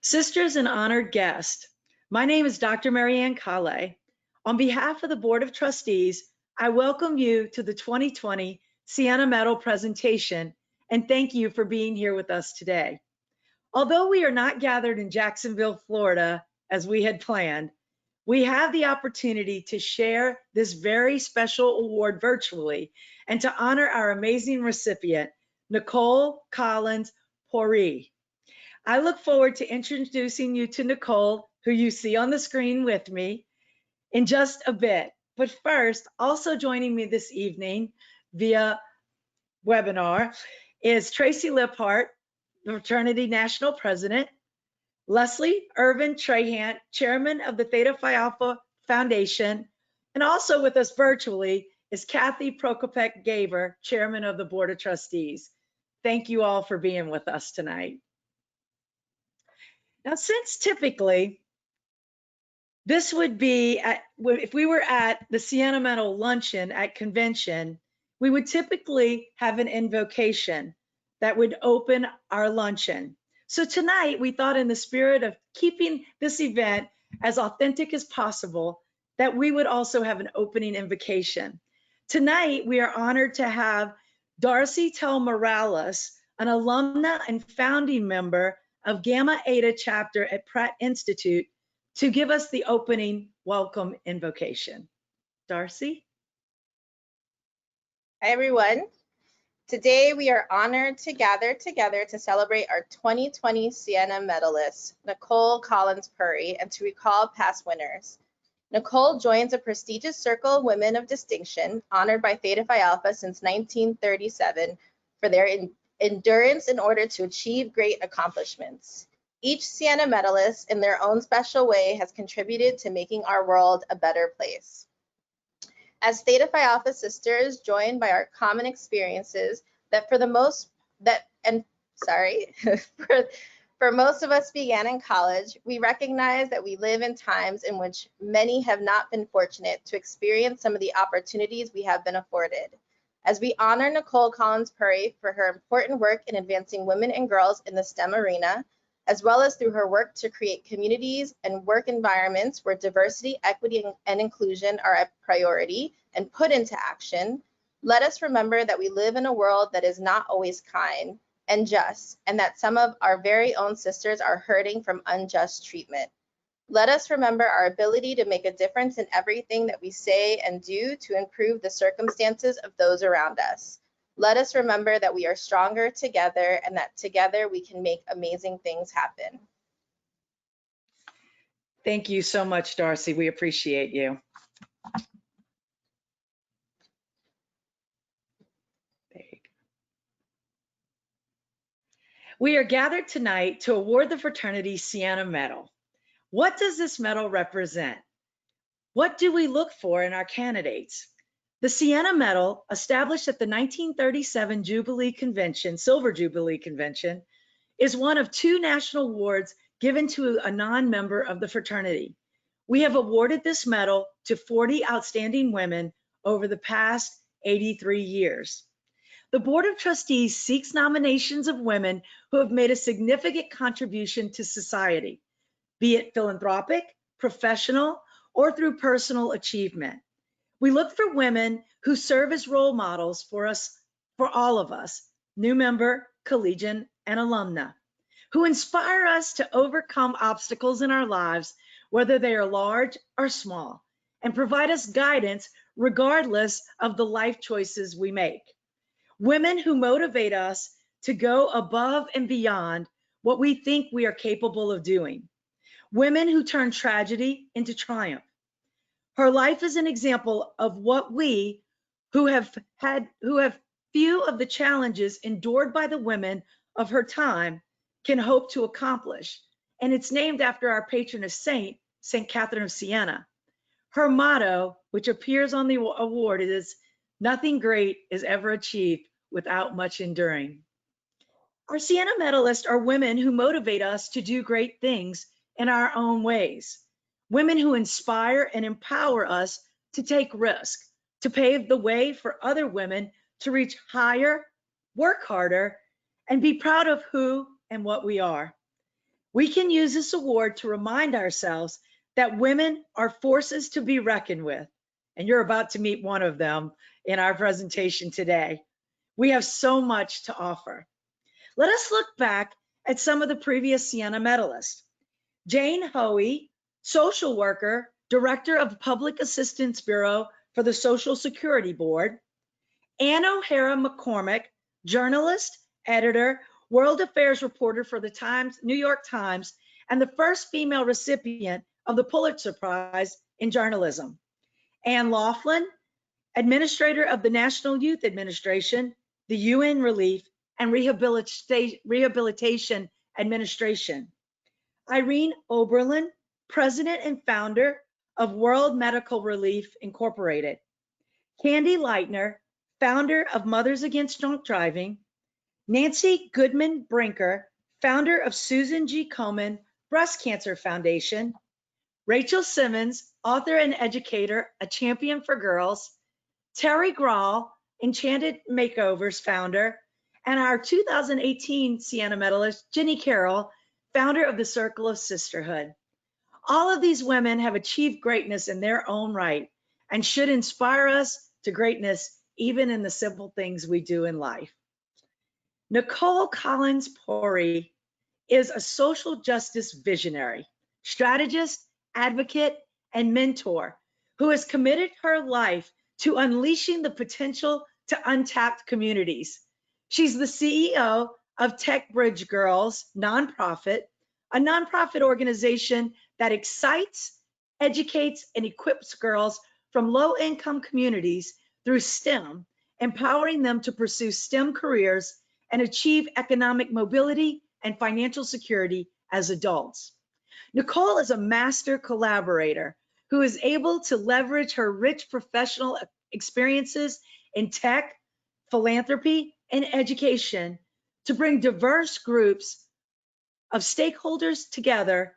Sisters and honored guests, my name is Dr. Marianne Nikole. On behalf of the Board of Trustees, I welcome you to the 2020 Siena Medal presentation and thank you for being here with us today. Although we are not gathered in Jacksonville, Florida, as we had planned, we have the opportunity to share this very special award virtually and to honor our amazing recipient, Nikole Collins-Puri. I look forward to introducing you to Nikole, who you see on the screen with me, in just a bit. But first, also joining me this evening via webinar is Tracy Liphart, the Fraternity National President, Leslie Irvin Trahant, Chairman of the Theta Phi Alpha Foundation, and also with us virtually is Kathy Prokopek-Gaber, Chairman of the Board of Trustees. Thank you all for being with us tonight. Now, since typically this would be, if we were at the Siena Medal luncheon at convention, we would typically have an invocation that would open our luncheon. So tonight, we thought in the spirit of keeping this event as authentic as possible, that we would also have an opening invocation. Tonight, we are honored to have Darcy Tell Morales, an alumna and founding member of Gamma Eta chapter at Pratt Institute, to give us the opening welcome invocation. Darcy? Hi, everyone. Today, we are honored to gather together to celebrate our 2020 Siena medalist, Nikole Collins-Puri, and to recall past winners. Nikole joins a prestigious circle of women of distinction honored by Theta Phi Alpha since 1937 for their endurance in order to achieve great accomplishments. Each Siena medalist, in their own special way, has contributed to making our world a better place. As Theta Phi Alpha sisters, joined by our common experiences that for most of us began in college, we recognize that we live in times in which many have not been fortunate to experience some of the opportunities we have been afforded. As we honor Nikole Collins-Puri for her important work in advancing women and girls in the STEM arena, as well as through her work to create communities and work environments where diversity, equity, and inclusion are a priority and put into action, let us remember that we live in a world that is not always kind and just, and that some of our very own sisters are hurting from unjust treatment. Let us remember our ability to make a difference in everything that we say and do to improve the circumstances of those around us. Let us remember that we are stronger together and that together we can make amazing things happen. Thank you so much, Darcy. We appreciate you. We are gathered tonight to award the fraternity Siena Medal. What does this medal represent? What do we look for in our candidates? The Siena Medal, established at the 1937 Jubilee Convention, Silver Jubilee Convention, is one of two national awards given to a non-member of the fraternity. We have awarded this medal to 40 outstanding women over the past 83 years. The Board of Trustees seeks nominations of women who have made a significant contribution to society, be it philanthropic, professional, or through personal achievement. We look for women who serve as role models for us, for all of us, new member, collegian, and alumna, who inspire us to overcome obstacles in our lives, whether they are large or small, and provide us guidance regardless of the life choices we make. Women who motivate us to go above and beyond what we think we are capable of doing. Women who turn tragedy into triumph. Her life is an example of what we, who have few of the challenges endured by the women of her time, can hope to accomplish. And it's named after our patroness saint, St. Catherine of Siena. Her motto, which appears on the award, is, "Nothing great is ever achieved without much enduring." Our Siena medalists are women who motivate us to do great things in our own ways. Women who inspire and empower us to take risk, to pave the way for other women to reach higher, work harder, and be proud of who and what we are. We can use this award to remind ourselves that women are forces to be reckoned with. And you're about to meet one of them in our presentation today. We have so much to offer. Let us look back at some of the previous Siena medalists. Jane Hoey, social worker, director of Public Assistance Bureau for the Social Security Board. Ann O'Hara McCormick, journalist, editor, world affairs reporter for the New York Times, and the first female recipient of the Pulitzer Prize in journalism. Ann Laughlin, administrator of the National Youth Administration, the UN Relief and Rehabilitation Administration. Irene Oberlin, president and founder of World Medical Relief Incorporated. Candy Leitner, founder of Mothers Against Drunk Driving. Nancy Goodman Brinker, founder of Susan G. Komen Breast Cancer Foundation. Rachel Simmons, author and educator, a champion for girls. Terry Grahl, Enchanted Makeovers founder, and our 2018 Siena medalist, Jenny Carroll, founder of the Circle of Sisterhood. All of these women have achieved greatness in their own right and should inspire us to greatness even in the simple things we do in life. Nikole Collins-Puri is a social justice visionary, strategist, advocate, and mentor who has committed her life to unleashing the potential to untapped communities. She's the CEO of Techbridge Girls Nonprofit, a nonprofit organization that excites, educates, and equips girls from low-income communities through STEM, empowering them to pursue STEM careers and achieve economic mobility and financial security as adults. Nikole is a master collaborator who is able to leverage her rich professional experiences in tech, philanthropy, and education to bring diverse groups of stakeholders together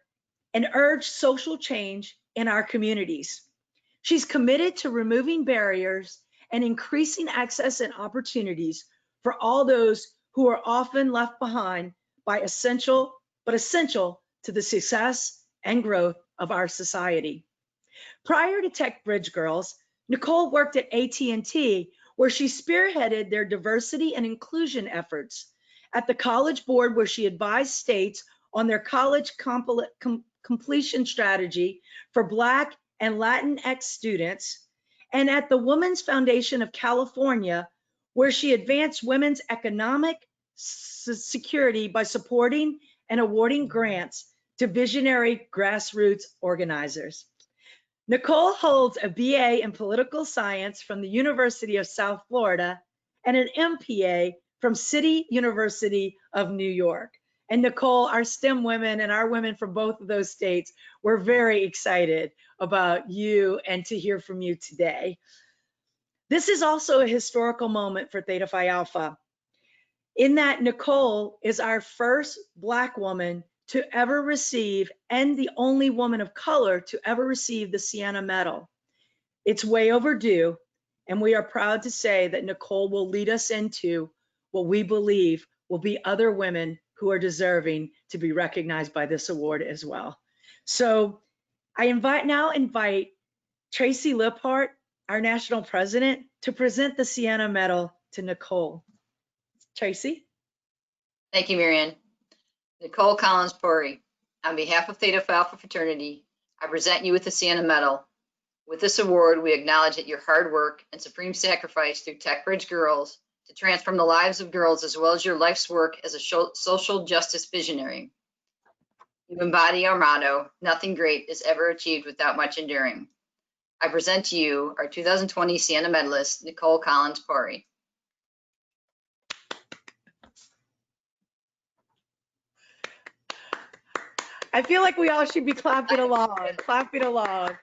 and urge social change in our communities. She's committed to removing barriers and increasing access and opportunities for all those who are often left behind by essential to the success and growth of our society. Prior to Techbridge Girls, Nikole worked at AT&T, where she spearheaded their diversity and inclusion efforts, at the College Board, where she advised states on their college completion strategy for Black and Latinx students, and at the Women's Foundation of California, where she advanced women's economic security by supporting and awarding grants to visionary grassroots organizers. Nikole holds a BA in political science from the University of South Florida and an MPA from City University of New York. And Nikole, our STEM women and our women from both of those states, we're very excited about you and to hear from you today. This is also a historical moment for Theta Phi Alpha, in that Nikole is our first Black woman to ever receive, and the only woman of color to ever receive, the Siena Medal. It's way overdue, and we are proud to say that Nikole will lead us into what we believe will be other women who are deserving to be recognized by this award as well. So I now invite Tracy Liphart, our national president, to present the Siena Medal to Nikole. Tracy? Thank you, Marianne. Nikole Collins-Puri, on behalf of Theta Phi Alpha fraternity, I present you with the Siena Medal. With this award, we acknowledge that your hard work and supreme sacrifice through Techbridge Girls to transform the lives of girls, as well as your life's work as a social justice visionary. You embody our motto, nothing great is ever achieved without much enduring. I present to you our 2020 Siena medalist, Nikole Collins-Puri. I feel like we all should be clapping along, clapping along.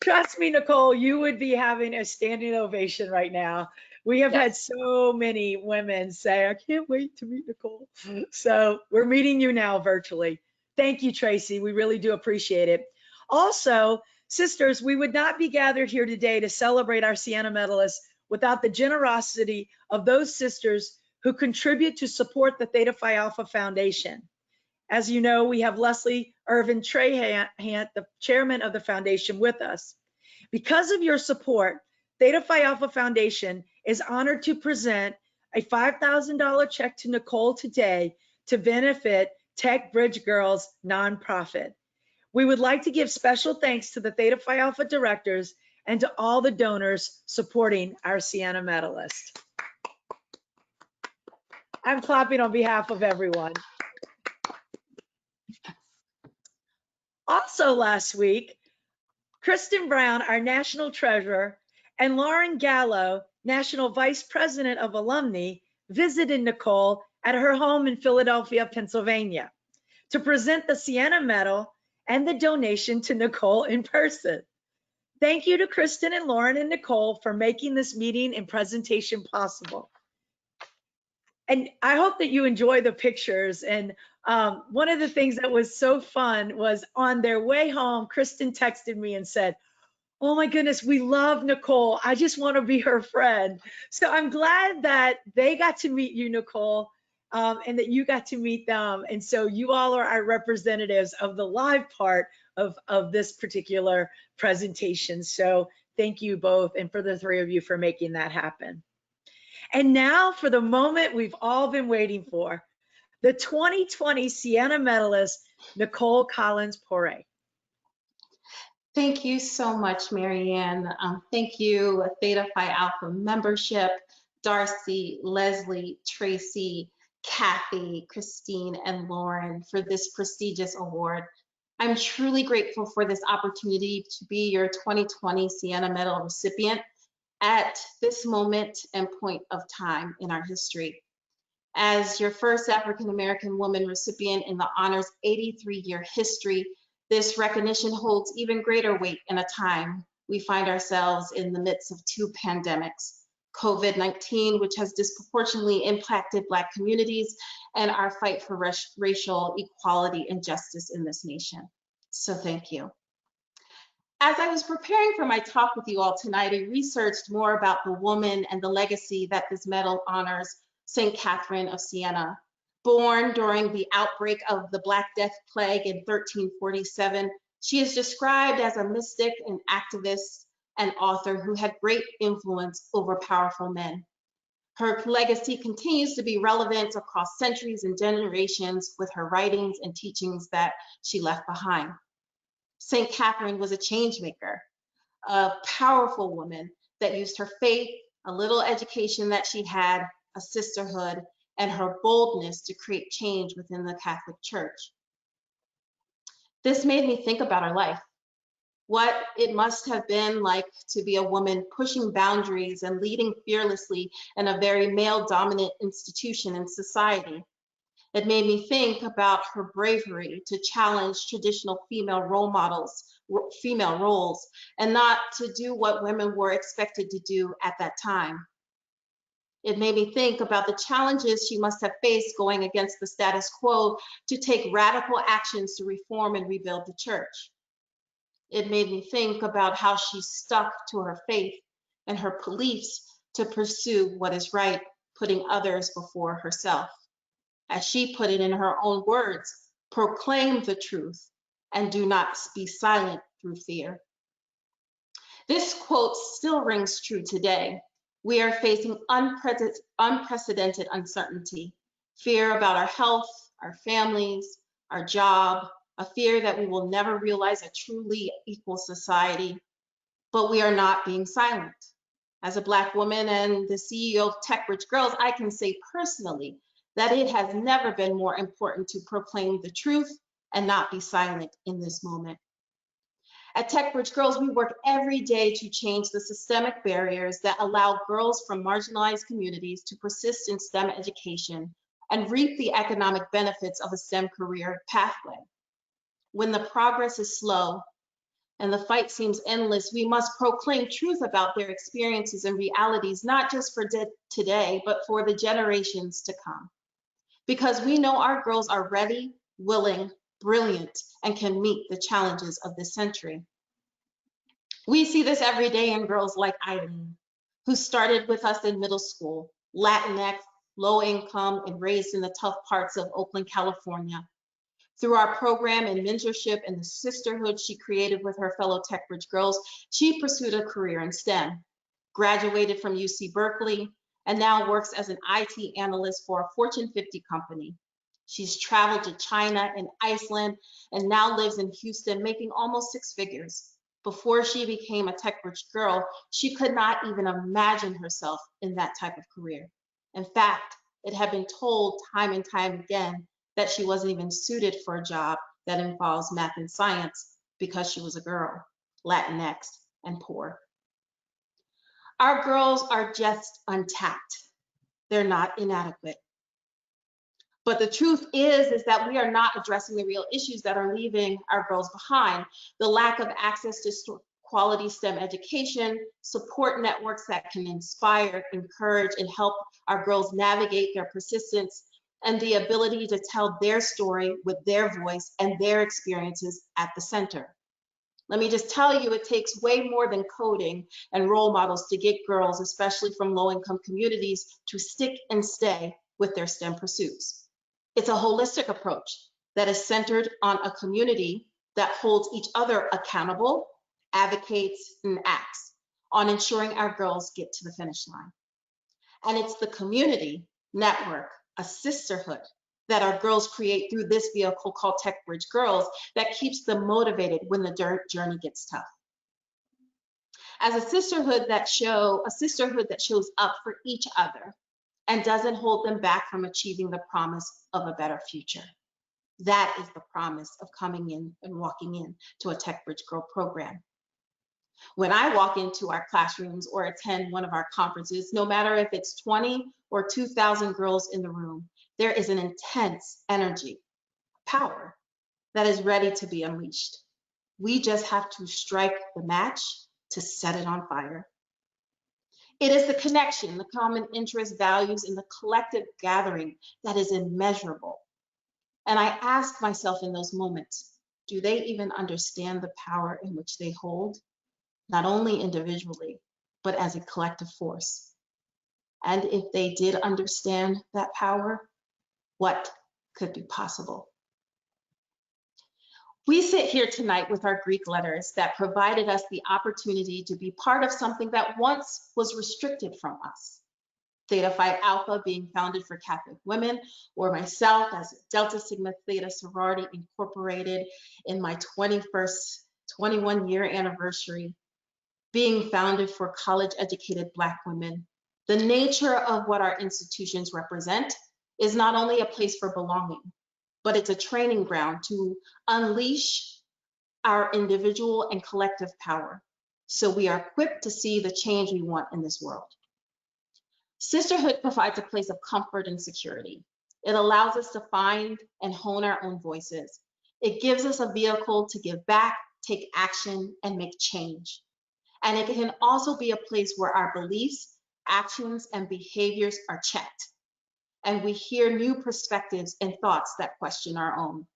Trust me, Nikole, you would be having a standing ovation right now. We have had so many women say, I can't wait to meet Nikole. So we're meeting you now virtually. Thank you, Tracy. We really do appreciate it. Also, sisters, we would not be gathered here today to celebrate our Siena medalists without the generosity of those sisters who contribute to support the Theta Phi Alpha Foundation. As you know, we have Leslie Irvin Trahant, the chairman of the foundation, with us. Because of your support, Theta Phi Alpha Foundation is honored to present a $5,000 check to Nikole today to benefit Techbridge Girls nonprofit. We would like to give special thanks to the Theta Phi Alpha directors and to all the donors supporting our Siena medalist. I'm clapping on behalf of everyone. Also last week, Kristen Brown, our national treasurer, and Lauren Gallo, national vice president of alumni, visited Nikole at her home in Philadelphia, Pennsylvania, to present the Siena Medal and the donation to Nikole in person. Thank you to Kristen and Lauren and Nikole for making this meeting and presentation possible. And I hope that you enjoy the pictures. And one of the things that was so fun was on their way home, Kristen texted me and said, "Oh my goodness, we love Nikole. I just want to be her friend." So I'm glad that they got to meet you, Nikole, and that you got to meet them. And so you all are our representatives of the live part of this particular presentation. So thank you both, and for the three of you for making that happen. And now for the moment we've all been waiting for, the 2020 Siena medalist, Nikole Collins-Puri. Thank you so much, Marianne. Thank you, Theta Phi Alpha membership, Darcy, Leslie, Tracy, Kathy, Christine, and Lauren for this prestigious award. I'm truly grateful for this opportunity to be your 2020 Siena Medal recipient at this moment and point of time in our history. As your first African-American woman recipient in the honor's 83-year history, this recognition holds even greater weight in a time we find ourselves in the midst of two pandemics, COVID-19, which has disproportionately impacted Black communities, and our fight for racial equality and justice in this nation. So thank you. As I was preparing for my talk with you all tonight, I researched more about the woman and the legacy that this medal honors St. Catherine of Siena. Born during the outbreak of the Black Death Plague in 1347, she is described as a mystic, an activist, and author who had great influence over powerful men. Her legacy continues to be relevant across centuries and generations with her writings and teachings that she left behind. St. Catherine was a change maker, a powerful woman that used her faith, a little education that she had, a sisterhood, and her boldness to create change within the Catholic Church. This made me think about her life, what it must have been like to be a woman pushing boundaries and leading fearlessly in a very male-dominant institution in society. It made me think about her bravery to challenge traditional female role models, female roles, and not to do what women were expected to do at that time. It made me think about the challenges she must have faced going against the status quo to take radical actions to reform and rebuild the church. It made me think about how she stuck to her faith and her beliefs to pursue what is right, putting others before herself. As she put it in her own words, proclaim the truth and do not be silent through fear. This quote still rings true today. We are facing unprecedented uncertainty, fear about our health, our families, our job, a fear that we will never realize a truly equal society, but we are not being silent. As a Black woman and the CEO of Techbridge Girls, I can say personally that it has never been more important to proclaim the truth and not be silent in this moment. At Techbridge Girls, we work every day to change the systemic barriers that allow girls from marginalized communities to persist in STEM education and reap the economic benefits of a STEM career pathway. When the progress is slow and the fight seems endless, we must proclaim truth about their experiences and realities, not just for today, but for the generations to come. Because we know our girls are ready, willing, brilliant, and can meet the challenges of this century. We see this every day in girls like Eileen, who started with us in middle school, Latinx, low income, and raised in the tough parts of Oakland, California. Through our program and mentorship and the sisterhood she created with her fellow Techbridge girls, she pursued a career in STEM, graduated from UC Berkeley, and now works as an IT analyst for a Fortune 50 company. She's traveled to China and Iceland and now lives in Houston, making almost 6 figures. Before she became a Techbridge girl, she could not even imagine herself in that type of career. In fact, it had been told time and time again that she wasn't even suited for a job that involves math and science because she was a girl, Latinx, and poor. Our girls are just untapped. They're not inadequate. But the truth is that we are not addressing the real issues that are leaving our girls behind. The lack of access to quality STEM education, support networks that can inspire, encourage, and help our girls navigate their persistence, and the ability to tell their story with their voice and their experiences at the center. Let me just tell you, it takes way more than coding and role models to get girls, especially from low-income communities, to stick and stay with their STEM pursuits. It's a holistic approach that is centered on a community that holds each other accountable, advocates, and acts on ensuring our girls get to the finish line. And it's the community network, a sisterhood that our girls create through this vehicle called Techbridge Girls that keeps them motivated when the journey gets tough. As a sisterhood that shows up for each other and doesn't hold them back from achieving the promise of a better future. That is the promise of coming in and walking in to a Techbridge Girl program. When I walk into our classrooms or attend one of our conferences, no matter if it's 20 or 2,000 girls in the room, there is an intense energy, power that is ready to be unleashed. We just have to strike the match to set it on fire. It is the connection, the common interests, values, and the collective gathering that is immeasurable. And I ask myself in those moments, do they even understand the power in which they hold? Not only individually, but as a collective force. And if they did understand that power, what could be possible? We sit here tonight with our Greek letters that provided us the opportunity to be part of something that once was restricted from us. Theta Phi Alpha being founded for Catholic women, or myself as Delta Sigma Theta Sorority Incorporated in my 21-year anniversary, being founded for college-educated Black women. The nature of what our institutions represent is not only a place for belonging, but it's a training ground to unleash our individual and collective power, so we are equipped to see the change we want in this world. Sisterhood provides a place of comfort and security. It allows us to find and hone our own voices. It gives us a vehicle to give back, take action, and make change. And it can also be a place where our beliefs, actions, and behaviors are checked, and we hear new perspectives and thoughts that question our own.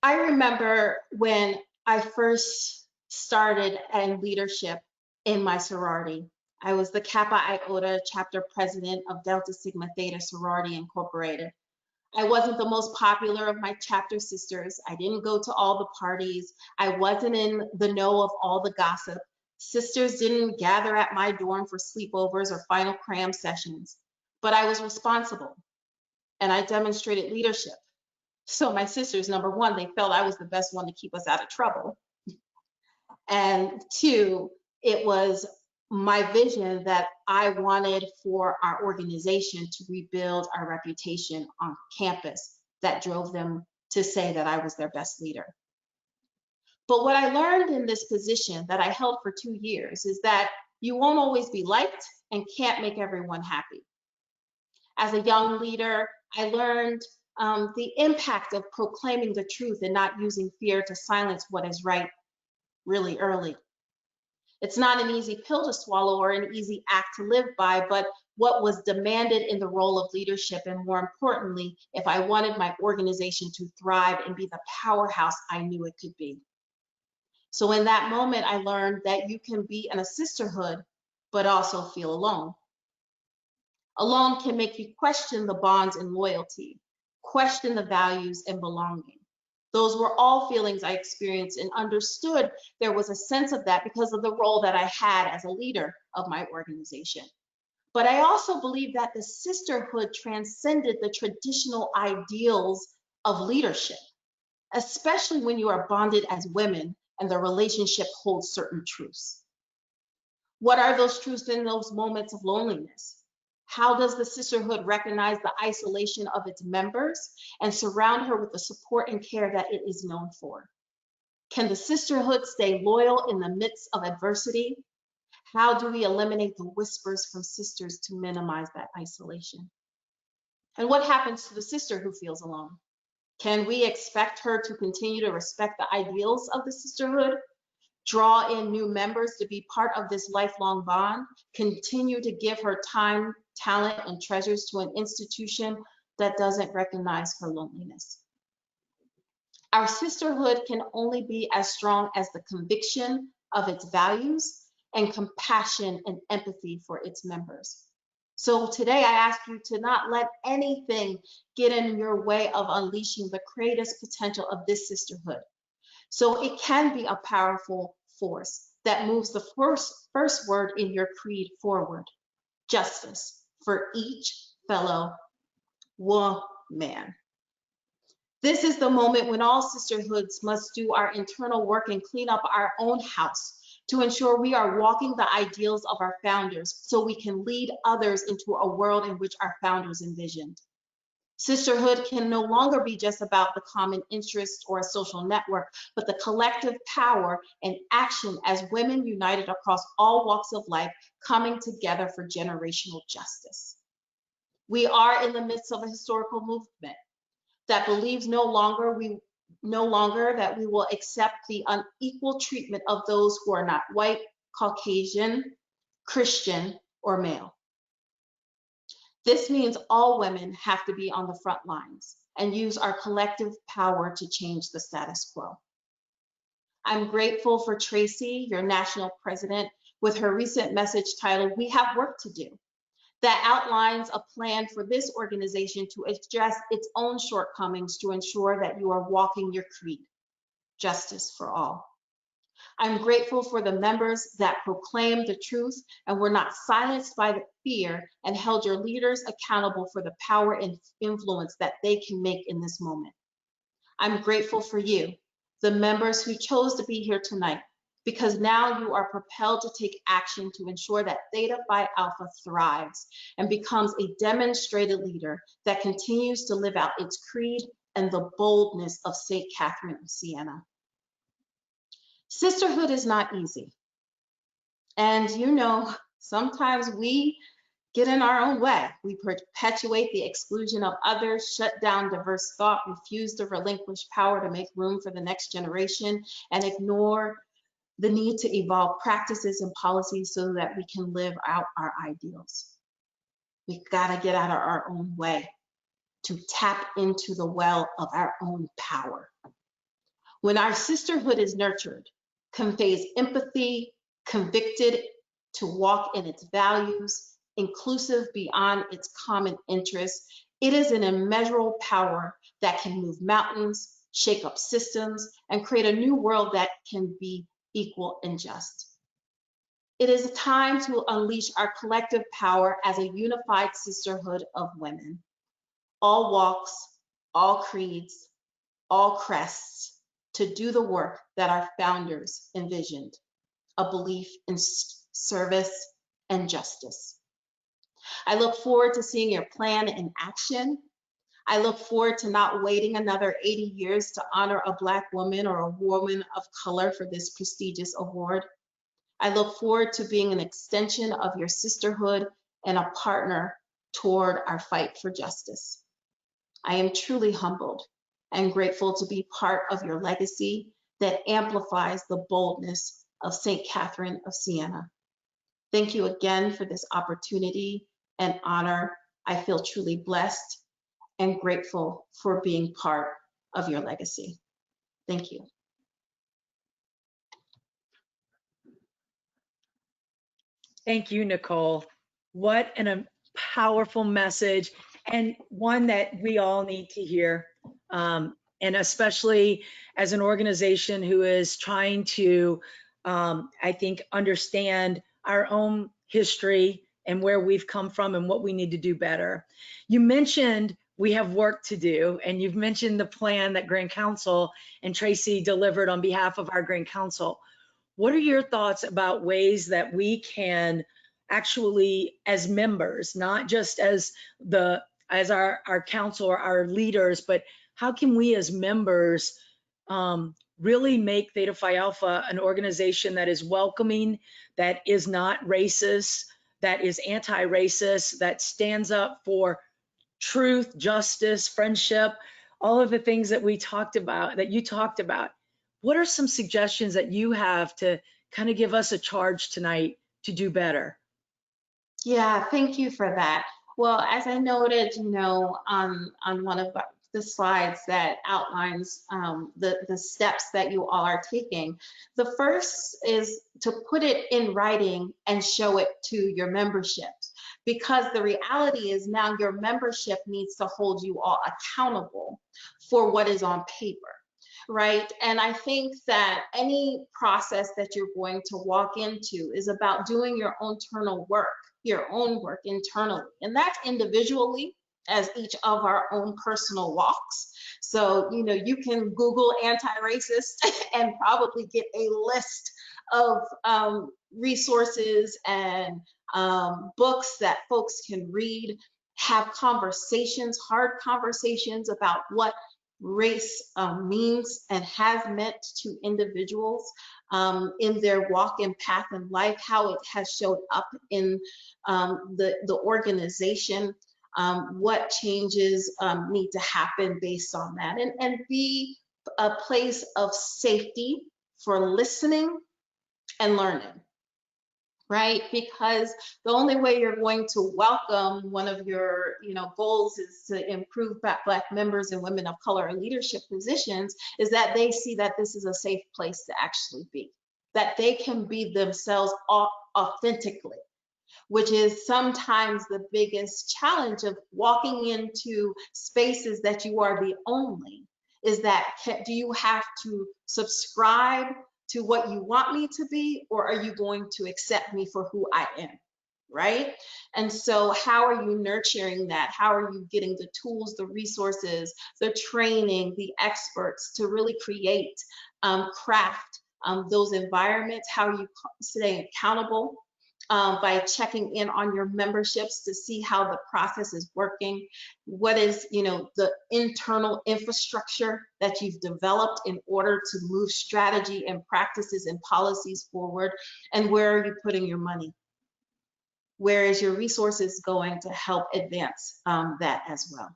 I remember when I first started in leadership in my sorority. I was the Kappa Iota chapter president of Delta Sigma Theta Sorority Incorporated. I wasn't the most popular of my chapter sisters. I didn't go to all the parties. I wasn't in the know of all the gossip. Sisters didn't gather at my dorm for sleepovers or final cram sessions, but I was responsible and I demonstrated leadership. So my sisters, number one, they felt I was the best one to keep us out of trouble. And two, it was my vision that I wanted for our organization to rebuild our reputation on campus that drove them to say that I was their best leader. But what I learned in this position that I held for 2 years is that you won't always be liked and can't make everyone happy. As a young leader, I learned the impact of proclaiming the truth and not using fear to silence what is right really early. It's not an easy pill to swallow or an easy act to live by, but what was demanded in the role of leadership, and more importantly, if I wanted my organization to thrive and be the powerhouse I knew it could be. So in that moment, I learned that you can be in a sisterhood, but also feel alone. Alone can make you question the bonds and loyalty, question the values and belonging. Those were all feelings I experienced and understood there was a sense of that because of the role that I had as a leader of my organization. But I also believe that the sisterhood transcended the traditional ideals of leadership, especially when you are bonded as women and the relationship holds certain truths. What are those truths in those moments of loneliness? How does the sisterhood recognize the isolation of its members and surround her with the support and care that it is known for? Can the sisterhood stay loyal in the midst of adversity? How do we eliminate the whispers from sisters to minimize that isolation? And what happens to the sister who feels alone? Can we expect her to continue to respect the ideals of the sisterhood, draw in new members to be part of this lifelong bond, continue to give her time, talent, and treasures to an institution that doesn't recognize her loneliness? Our sisterhood can only be as strong as the conviction of its values and compassion and empathy for its members. So today I ask you to not let anything get in your way of unleashing the greatest potential of this sisterhood. So it can be a powerful force that moves the first word in your creed forward: justice for each fellow woman. This is the moment when all sisterhoods must do our internal work and clean up our own house to ensure we are walking the ideals of our founders so we can lead others into a world in which our founders envisioned. Sisterhood can no longer be just about the common interest or a social network, but the collective power and action as women united across all walks of life, coming together for generational justice. We are in the midst of a historical movement that believes no longer that we will accept the unequal treatment of those who are not white, Caucasian, Christian, or male. This means all women have to be on the front lines and use our collective power to change the status quo. I'm grateful for Tracy, your national president, with her recent message titled, "We Have Work to Do," that outlines a plan for this organization to address its own shortcomings to ensure that you are walking your creed, justice for all. I'm grateful for the members that proclaimed the truth and were not silenced by the fear and held your leaders accountable for the power and influence that they can make in this moment. I'm grateful for you, the members who chose to be here tonight, because now you are propelled to take action to ensure that Theta Phi Alpha thrives and becomes a demonstrated leader that continues to live out its creed and the boldness of St. Catherine of Siena. Sisterhood is not easy. And you know, sometimes we get in our own way. We perpetuate the exclusion of others, shut down diverse thought, refuse to relinquish power to make room for the next generation, and ignore the need to evolve practices and policies so that we can live out our ideals. We've got to get out of our own way to tap into the well of our own power. When our sisterhood is nurtured, conveys empathy, convicted to walk in its values, inclusive beyond its common interests, it is an immeasurable power that can move mountains, shake up systems, and create a new world that can be equal and just. It is time to unleash our collective power as a unified sisterhood of women. All walks, all creeds, all crests, to do the work that our founders envisioned, a belief in service and justice. I look forward to seeing your plan in action. I look forward to not waiting another 80 years to honor a Black woman or a woman of color for this prestigious award. I look forward to being an extension of your sisterhood and a partner toward our fight for justice. I am truly humbled and grateful to be part of your legacy that amplifies the boldness of St. Catherine of Siena. Thank you again for this opportunity and honor. I feel truly blessed and grateful for being part of your legacy. Thank you. Thank you, Nikole. What an powerful message, and one that we all need to hear. And especially as an organization who is trying to, I think, understand our own history and where we've come from and what we need to do better. You mentioned we have work to do, and you've mentioned the plan that Grand Council and Tracy delivered on behalf of our Grand Council. What are your thoughts about ways that we can actually, as members, not just as our council or our leaders, but how can we as members really make Theta Phi Alpha an organization that is welcoming, that is not racist, that is anti-racist, that stands up for truth, justice, friendship, all of the things that we talked about, that you talked about. What are some suggestions that you have to kind of give us a charge tonight to do better? Yeah, thank you for that. Well, as I noted, on one of the slides that outlines the steps that you all are taking, the first is to put it in writing and show it to your membership. Because the reality is now your membership needs to hold you all accountable for what is on paper. Right. And I think that any process that you're going to walk into is about doing your own own work internally. And that's individually as each of our own personal walks. So, you can Google anti-racist and probably get a list of resources and books that folks can read, have conversations, hard conversations about what race means and has meant to individuals in their walk and path in life, how it has showed up in the organization, what changes need to happen based on that, and be a place of safety for listening and learning. Right? Because the only way you're going to welcome, one of your goals is to improve Black members and women of color in leadership positions, is that they see that this is a safe place to actually be, that they can be themselves authentically, which is sometimes the biggest challenge of walking into spaces that you are the only, is that do you have to subscribe to what you want me to be, or are you going to accept me for who I am, right? And so how are you nurturing that? How are you getting the tools, the resources, the training, the experts to really create, craft those environments? How are you staying accountable? By checking in on your memberships to see how the process is working. What is, the internal infrastructure that you've developed in order to move strategy and practices and policies forward? And where are you putting your money? Where is your resources going to help advance that as well?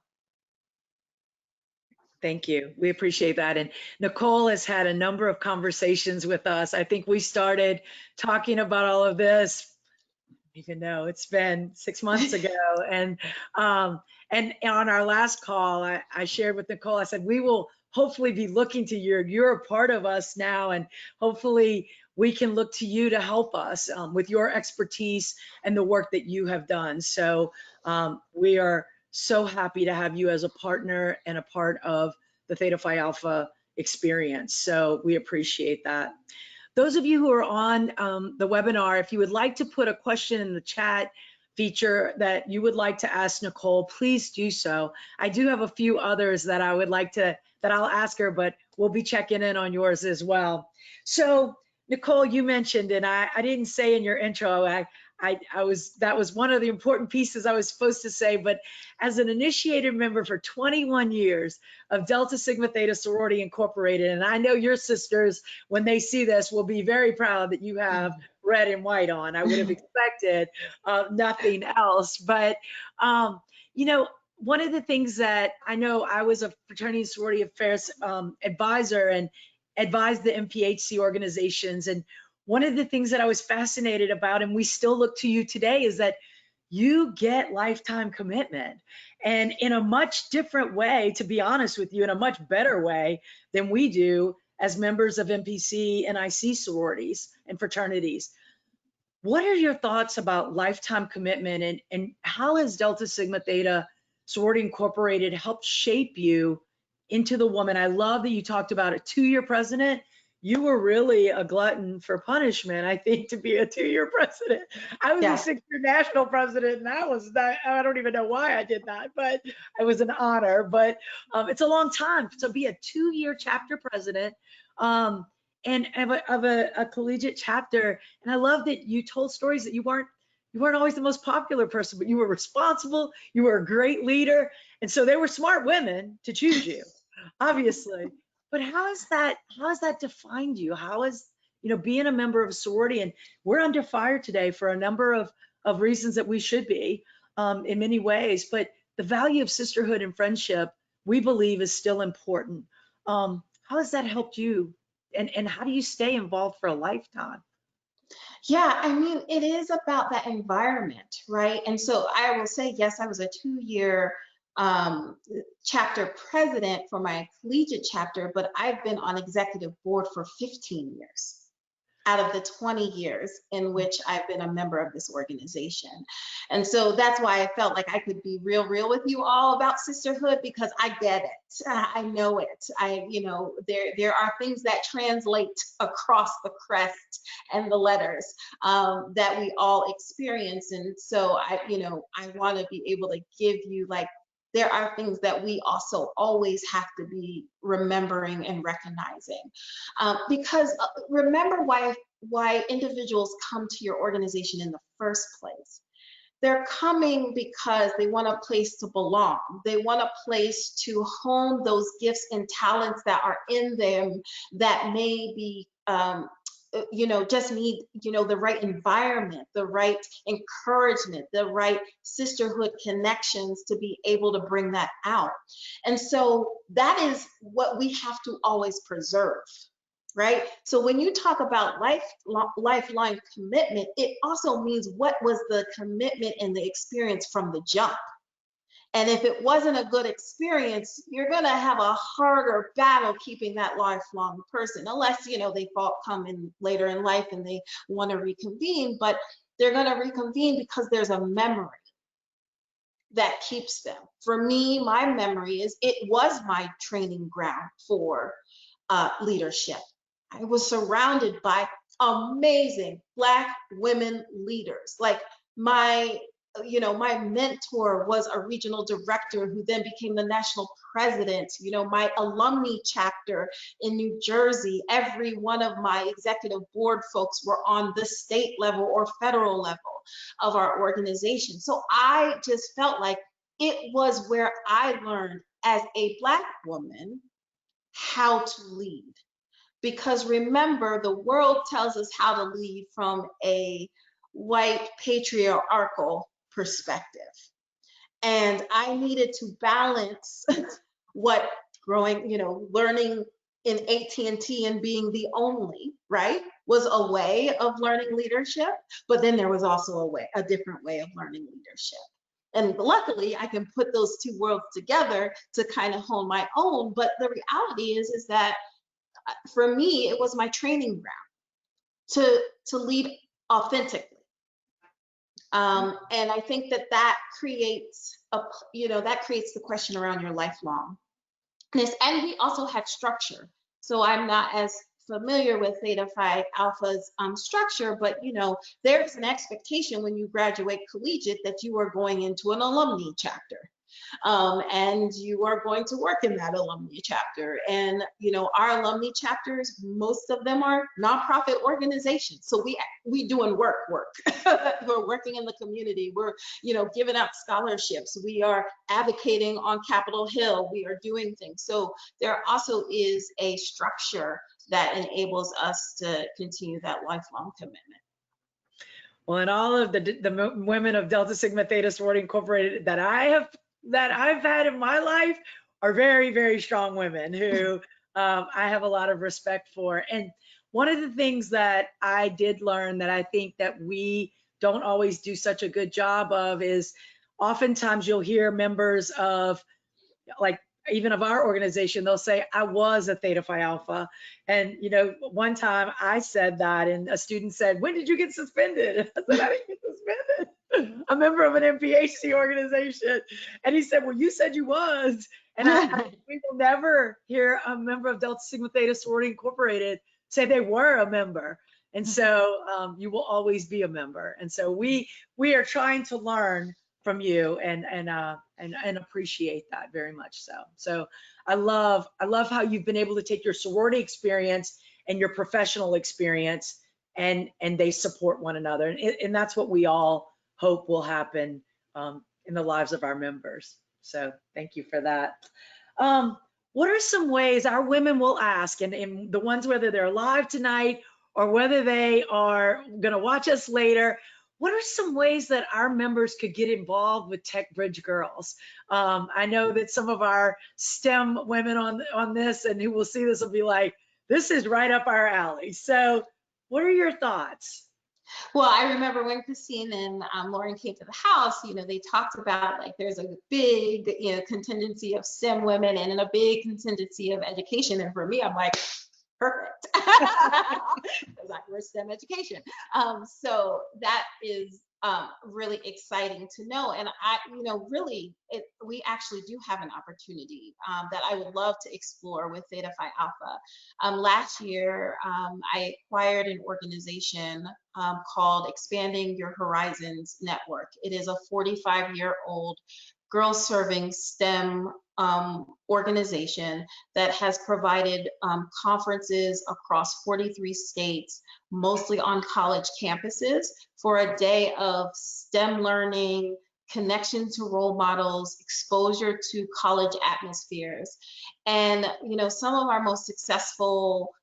Thank you. We appreciate that. And Nikole has had a number of conversations with us. I think we started talking about all of this, even though it's been 6 months ago. And on our last call, I shared with Nikole, I said, we will hopefully be looking to you. You're a part of us now, and hopefully we can look to you to help us with your expertise and the work that you have done. So we are so happy to have you as a partner and a part of the Theta Phi Alpha experience. So we appreciate that. Those of you who are on the webinar, if you would like to put a question in the chat feature that you would like to ask Nikole, please do so. I do have a few others that I would like to, that I'll ask her, but we'll be checking in on yours as well. So Nikole, you mentioned, and I didn't say in your intro, that was one of the important pieces I was supposed to say, but as an initiated member for 21 years of Delta Sigma Theta Sorority Incorporated, and I know your sisters, when they see this, will be very proud that you have red and white on. I would have expected nothing else, but one of the things that I know, I was a fraternity and sorority affairs advisor and advised the MPHC organizations, and one of the things that I was fascinated about, and we still look to you today, is that you get lifetime commitment, and in a much different way, to be honest with you, in a much better way than we do as members of MPC and IC sororities and fraternities. What are your thoughts about lifetime commitment, and how has Delta Sigma Theta Sorority Incorporated helped shape you into the woman? I love that you talked about a 2-year president. You were really a glutton for punishment, I think, to be a 2-year president. I was a Yes. 6-year national president, and I don't even know why I did that, but it was an honor. But it's a long time to be a 2-year chapter president. And of a collegiate chapter. And I love that you told stories that you weren't always the most popular person, but you were responsible, you were a great leader. And so they were smart women to choose you, obviously. But how has that defined you? How is, being a member of a sorority, and we're under fire today for a number of reasons that we should be, in many ways, but the value of sisterhood and friendship, we believe, is still important. How has that helped you? And how do you stay involved for a lifetime? Yeah, I mean, it is about that environment, right? And so I will say, yes, I was a 2-year chapter president for my collegiate chapter, but I've been on executive board for 15 years out of the 20 years in which I've been a member of this organization. And so that's why I felt like I could be real with you all about sisterhood, because I get it. I know it. There are things that translate across the crest and the letters that we all experience. And so I want to be able to give you, like, there are things that we also always have to be remembering and recognizing. Because remember why individuals come to your organization in the first place. They're coming because they want a place to belong. They want a place to hone those gifts and talents that are in them that may be just need, the right environment, the right encouragement, the right sisterhood connections to be able to bring that out. And so that is what we have to always preserve, right? So when you talk about lifelong commitment, it also means what was the commitment and the experience from the jump. And if it wasn't a good experience, you're going to have a harder battle keeping that lifelong person, unless, they come in later in life and they want to reconvene, but they're going to reconvene because there's a memory that keeps them. For me, my memory is it was my training ground for leadership. I was surrounded by amazing Black women leaders. Like my mentor was a regional director who then became the national president. My alumni chapter in New Jersey, every one of my executive board folks were on the state level or federal level of our organization. So I just felt like it was where I learned as a Black woman how to lead. Because remember, the world tells us how to lead from a white patriarchal perspective. And I needed to balance what learning in AT&T and being the only, right, was a way of learning leadership. But then there was also a different way of learning leadership. And luckily, I can put those two worlds together to kind of hone my own. But the reality is that for me, it was my training ground to lead authentically. And I think that creates the question around your lifelongness. And we also had structure. So I'm not as familiar with Theta Phi Alpha's structure, but there's an expectation when you graduate collegiate that you are going into an alumni chapter. And you are going to work in that alumni chapter. And, our alumni chapters, most of them are nonprofit organizations. So we doing work. We're working in the community. We're, giving out scholarships. We are advocating on Capitol Hill. We are doing things. So there also is a structure that enables us to continue that lifelong commitment. Well, and all of the women of Delta Sigma Theta Sorority Incorporated that I've had in my life are very, very strong women who I have a lot of respect for. And one of the things that I did learn that I think that we don't always do such a good job of is oftentimes you'll hear members of, like, even of our organization, they'll say, I was a Theta Phi Alpha. And, you know, one time I said that and a student said, when did you get suspended? I said, I didn't get suspended. A member of an MPHC organization. And he said, well, you said you was. And we will never hear a member of Delta Sigma Theta Sorority Incorporated say they were a member. And so you will always be a member. And so we are trying to learn from you and appreciate that very much so. So I love how you've been able to take your sorority experience and your professional experience and they support one another. And that's what we all hope will happen in the lives of our members. So thank you for that. What are some ways our women will ask, and the ones whether they're live tonight or whether they are going to watch us later, what are some ways that our members could get involved with Techbridge Girls? I know that some of our STEM women on this and who will see this will be like, this is right up our alley. So what are your thoughts? Well, I remember when Christine and Lauren came to the house, you know, they talked about like there's a big, you know, contingency of STEM women and a big contingency of education. And for me, I'm like, perfect, because we're STEM education. So that is really exciting to know. And you know, really, we actually do have an opportunity that I would love to explore with Theta Phi Alpha. Last year, I acquired an organization called Expanding Your Horizons Network. It is a 45-year-old girls serving STEM organization that has provided conferences across 43 states, mostly on college campuses, for a day of STEM learning, connection to role models, exposure to college atmospheres. And, you know, some of our most successful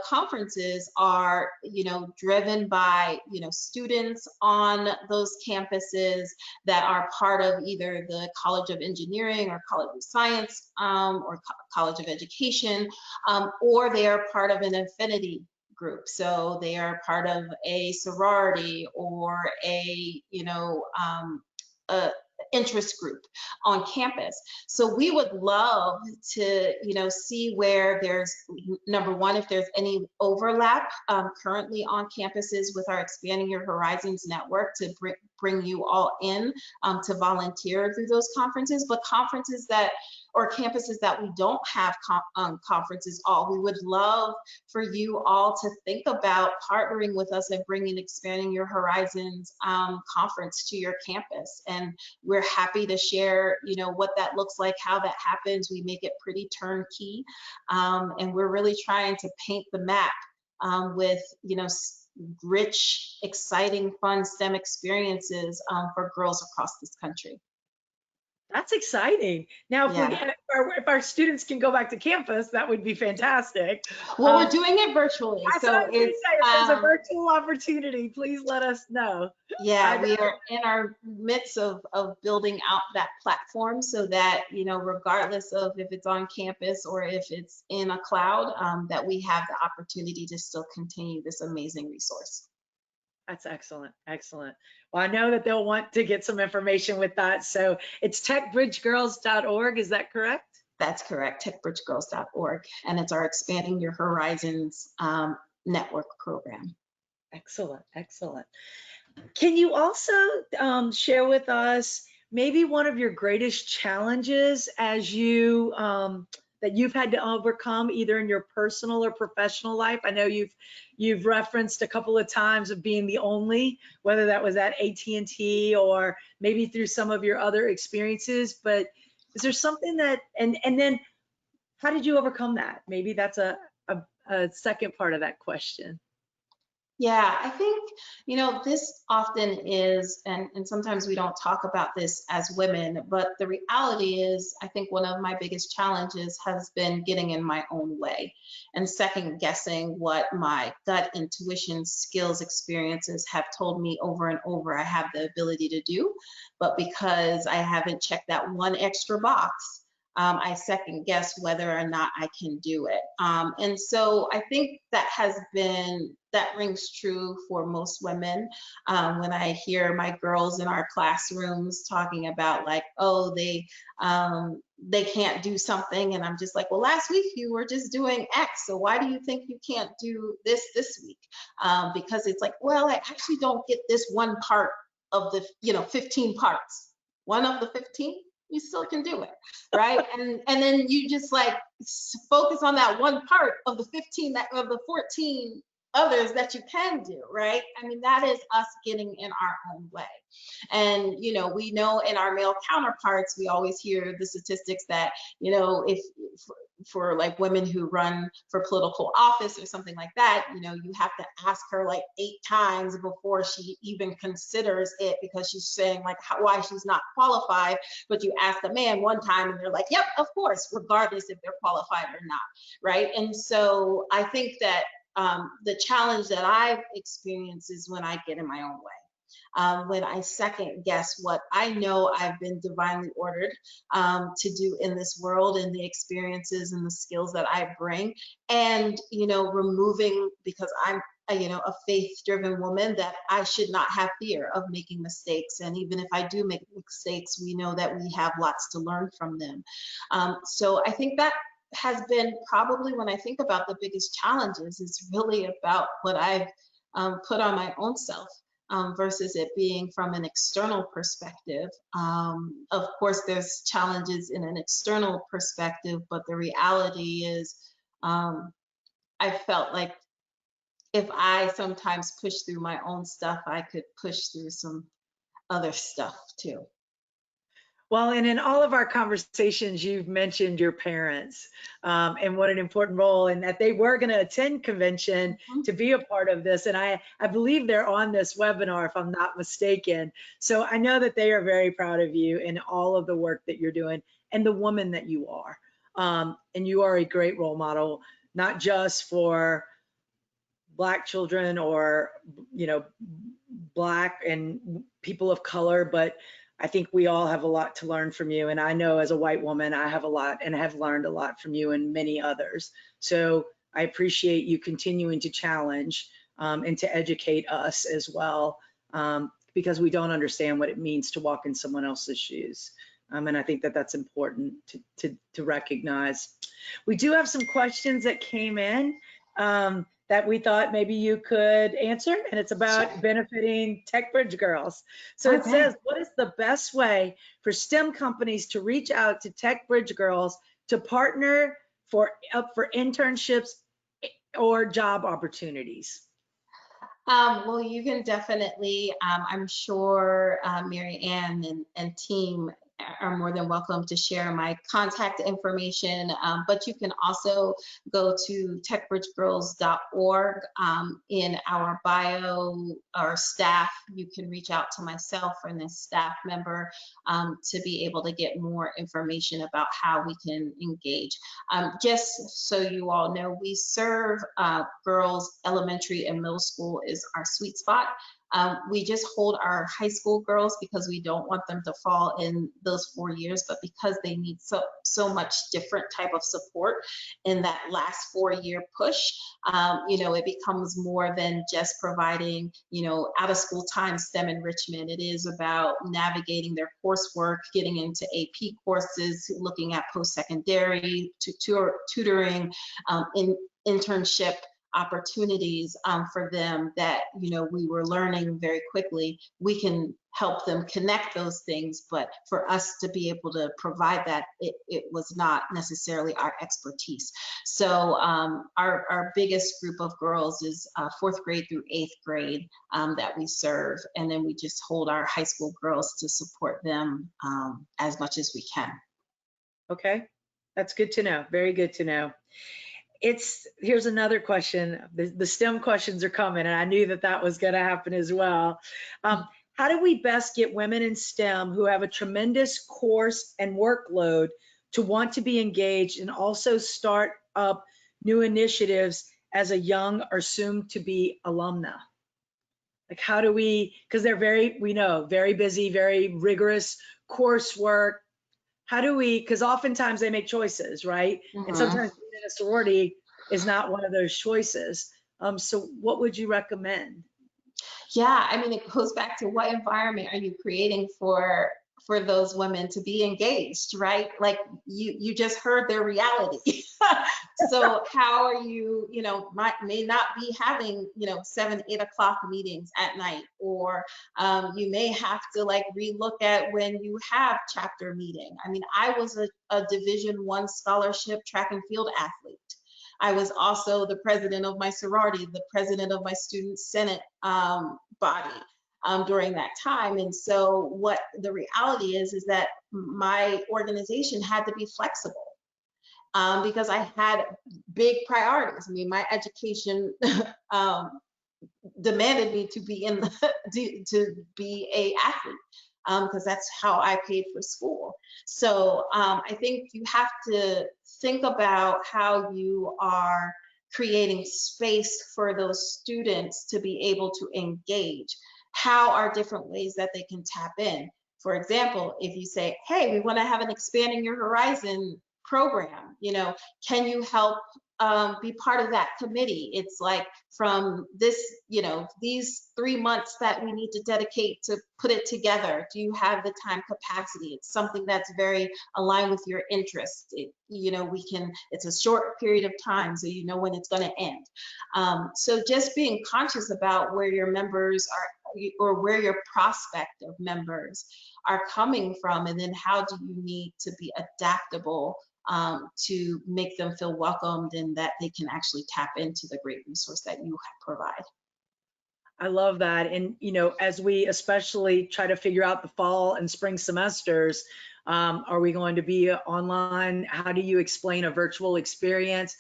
conferences are, you know, driven by, you know, students on those campuses that are part of either the College of Engineering or College of Science or College of Education, or they are part of an affinity group. So they are part of a sorority or a, you know, interest group on campus. So we would love to, you know, see where there's, number one, if there's any overlap currently on campuses with our Expanding Your Horizons network to bring you all in to volunteer through those conferences, but conferences that, or campuses that we don't have conferences all, we would love for you all to think about partnering with us and bringing Expanding Your Horizons conference to your campus. And we're happy to share, you know, what that looks like, how that happens. We make it pretty turnkey. And we're really trying to paint the map with, you know, rich, exciting, fun STEM experiences for girls across this country. That's exciting. Now, if our students can go back to campus, that would be fantastic. Well, we're doing it virtually. So if there's a virtual opportunity, please let us know. Yeah, we are in our midst of building out that platform so that, you know, regardless of if it's on campus or if it's in a cloud, that we have the opportunity to still continue this amazing resource. That's excellent. Excellent. Well, I know that they'll want to get some information with that. So it's techbridgegirls.org. Is that correct? That's correct. Techbridgegirls.org. And it's our Expanding Your Horizons network program. Excellent. Excellent. Can you also share with us maybe one of your greatest challenges as you that you've had to overcome either in your personal or professional life? I know you've referenced a couple of times of being the only, whether that was at AT&T or maybe through some of your other experiences, but is there something that, and then how did you overcome that? Maybe that's a second part of that question. Yeah, I think, you know, this often is, and sometimes we don't talk about this as women, but the reality is, I think one of my biggest challenges has been getting in my own way and second guessing what my gut intuition, skills, experiences have told me over and over I have the ability to do. But because I haven't checked that one extra box, I second guess whether or not I can do it. And so I think that rings true for most women. When I hear my girls in our classrooms talking about like, oh, they can't do something, and I'm just like, well, last week you were just doing X, so why do you think you can't do this week? Because it's like, well, I actually don't get this one part of the 15 parts. One of the 15, you still can do it, right? and then you just like focus on that one part of the 15 of the 14 others that you can do, right? I mean, that is us getting in our own way. And we know in our male counterparts, we always hear the statistics that if for like women who run for political office or something like that, you have to ask her like 8 times before she even considers it, because she's saying like why she's not qualified. But you ask the man one time and they're like, yep, of course, regardless if they're qualified or not, right? And so I think that the challenge that I've experienced is when I get in my own way. When I second guess what I know I've been divinely ordered to do in this world, and the experiences and the skills that I bring, and removing, because I'm a faith-driven woman, that I should not have fear of making mistakes. And even if I do make mistakes, we know that we have lots to learn from them. So I think that has been probably, when I think about the biggest challenges, is really about what I've put on my own self. Versus it being from an external perspective. Of course, there's challenges in an external perspective, but the reality is I felt like if I sometimes push through my own stuff, I could push through some other stuff too. Well, and in all of our conversations, you've mentioned your parents and what an important role, and that they were going to attend convention to be a part of this. And I believe they're on this webinar, if I'm not mistaken. So I know that they are very proud of you and all of the work that you're doing and the woman that you are. And you are a great role model, not just for Black children or, Black and people of color, but I think we all have a lot to learn from you. And I know as a white woman, I have a lot and have learned a lot from you and many others. So I appreciate you continuing to challenge and to educate us as well, because we don't understand what it means to walk in someone else's shoes. And I think that that's important to recognize. We do have some questions that came in that we thought maybe you could answer, and it's about benefiting Techbridge girls. So it says, what is the best way for STEM companies to reach out to Techbridge girls to partner for internships or job opportunities? Well, you can definitely, I'm sure Mary Ann and team are more than welcome to share my contact information, but you can also go to techbridgegirls.org. In our bio or staff, you can reach out to myself and a staff member to be able to get more information about how we can engage. Just so you all know, we serve girls. Elementary and middle school is our sweet spot. We just hold our high school girls because we don't want them to fall in those 4 years, but because they need so much different type of support in that last 4-year push, it becomes more than just providing, out of school time STEM enrichment. It is about navigating their coursework, getting into AP courses, looking at post-secondary, tutoring, internship opportunities for them that we were learning very quickly. We can help them connect those things, but for us to be able to provide that, it was not necessarily our expertise. So our biggest group of girls is 4th grade through 8th grade that we serve, and then we just hold our high school girls to support them as much as we can. Okay, that's good to know. Very good to know. Here's another question. The STEM questions are coming, and I knew that was going to happen as well. How do we best get women in STEM who have a tremendous course and workload to want to be engaged and also start up new initiatives as a young or soon to be alumna? Like, how do we, because they're very busy, very rigorous coursework. how do we, because oftentimes they make choices, right? And sometimes being in a sorority is not one of those choices. So what would you recommend? Yeah, I mean, it goes back to what environment are you creating for those women to be engaged, right? Like you just heard their reality. So how are you, may not be having, 7, 8 o'clock meetings at night, or you may have to like relook at when you have chapter meeting. I mean, I was a Division I scholarship track and field athlete. I was also the president of my sorority, the president of my student senate body during that time. And so what the reality is that my organization had to be flexible because I had big priorities. I mean, my education demanded me to be to be a athlete because that's how I paid for school. So I think you have to think about how you are creating space for those students to be able to engage. How are different ways that they can tap in? For example, if you say, hey, we want to have an expanding your horizon program, can you help be part of that committee? It's like from this, these 3 months that we need to dedicate to put it together. Do you have the time capacity? It's something that's very aligned with your interests. It's a short period of time, so you know when it's going to end. So just being conscious about where your members are, or where your prospect of members are coming from, and then how do you need to be adaptable to make them feel welcomed and that they can actually tap into the great resource that you provide. I love that. And, as we especially try to figure out the fall and spring semesters, are we going to be online? How do you explain a virtual experience?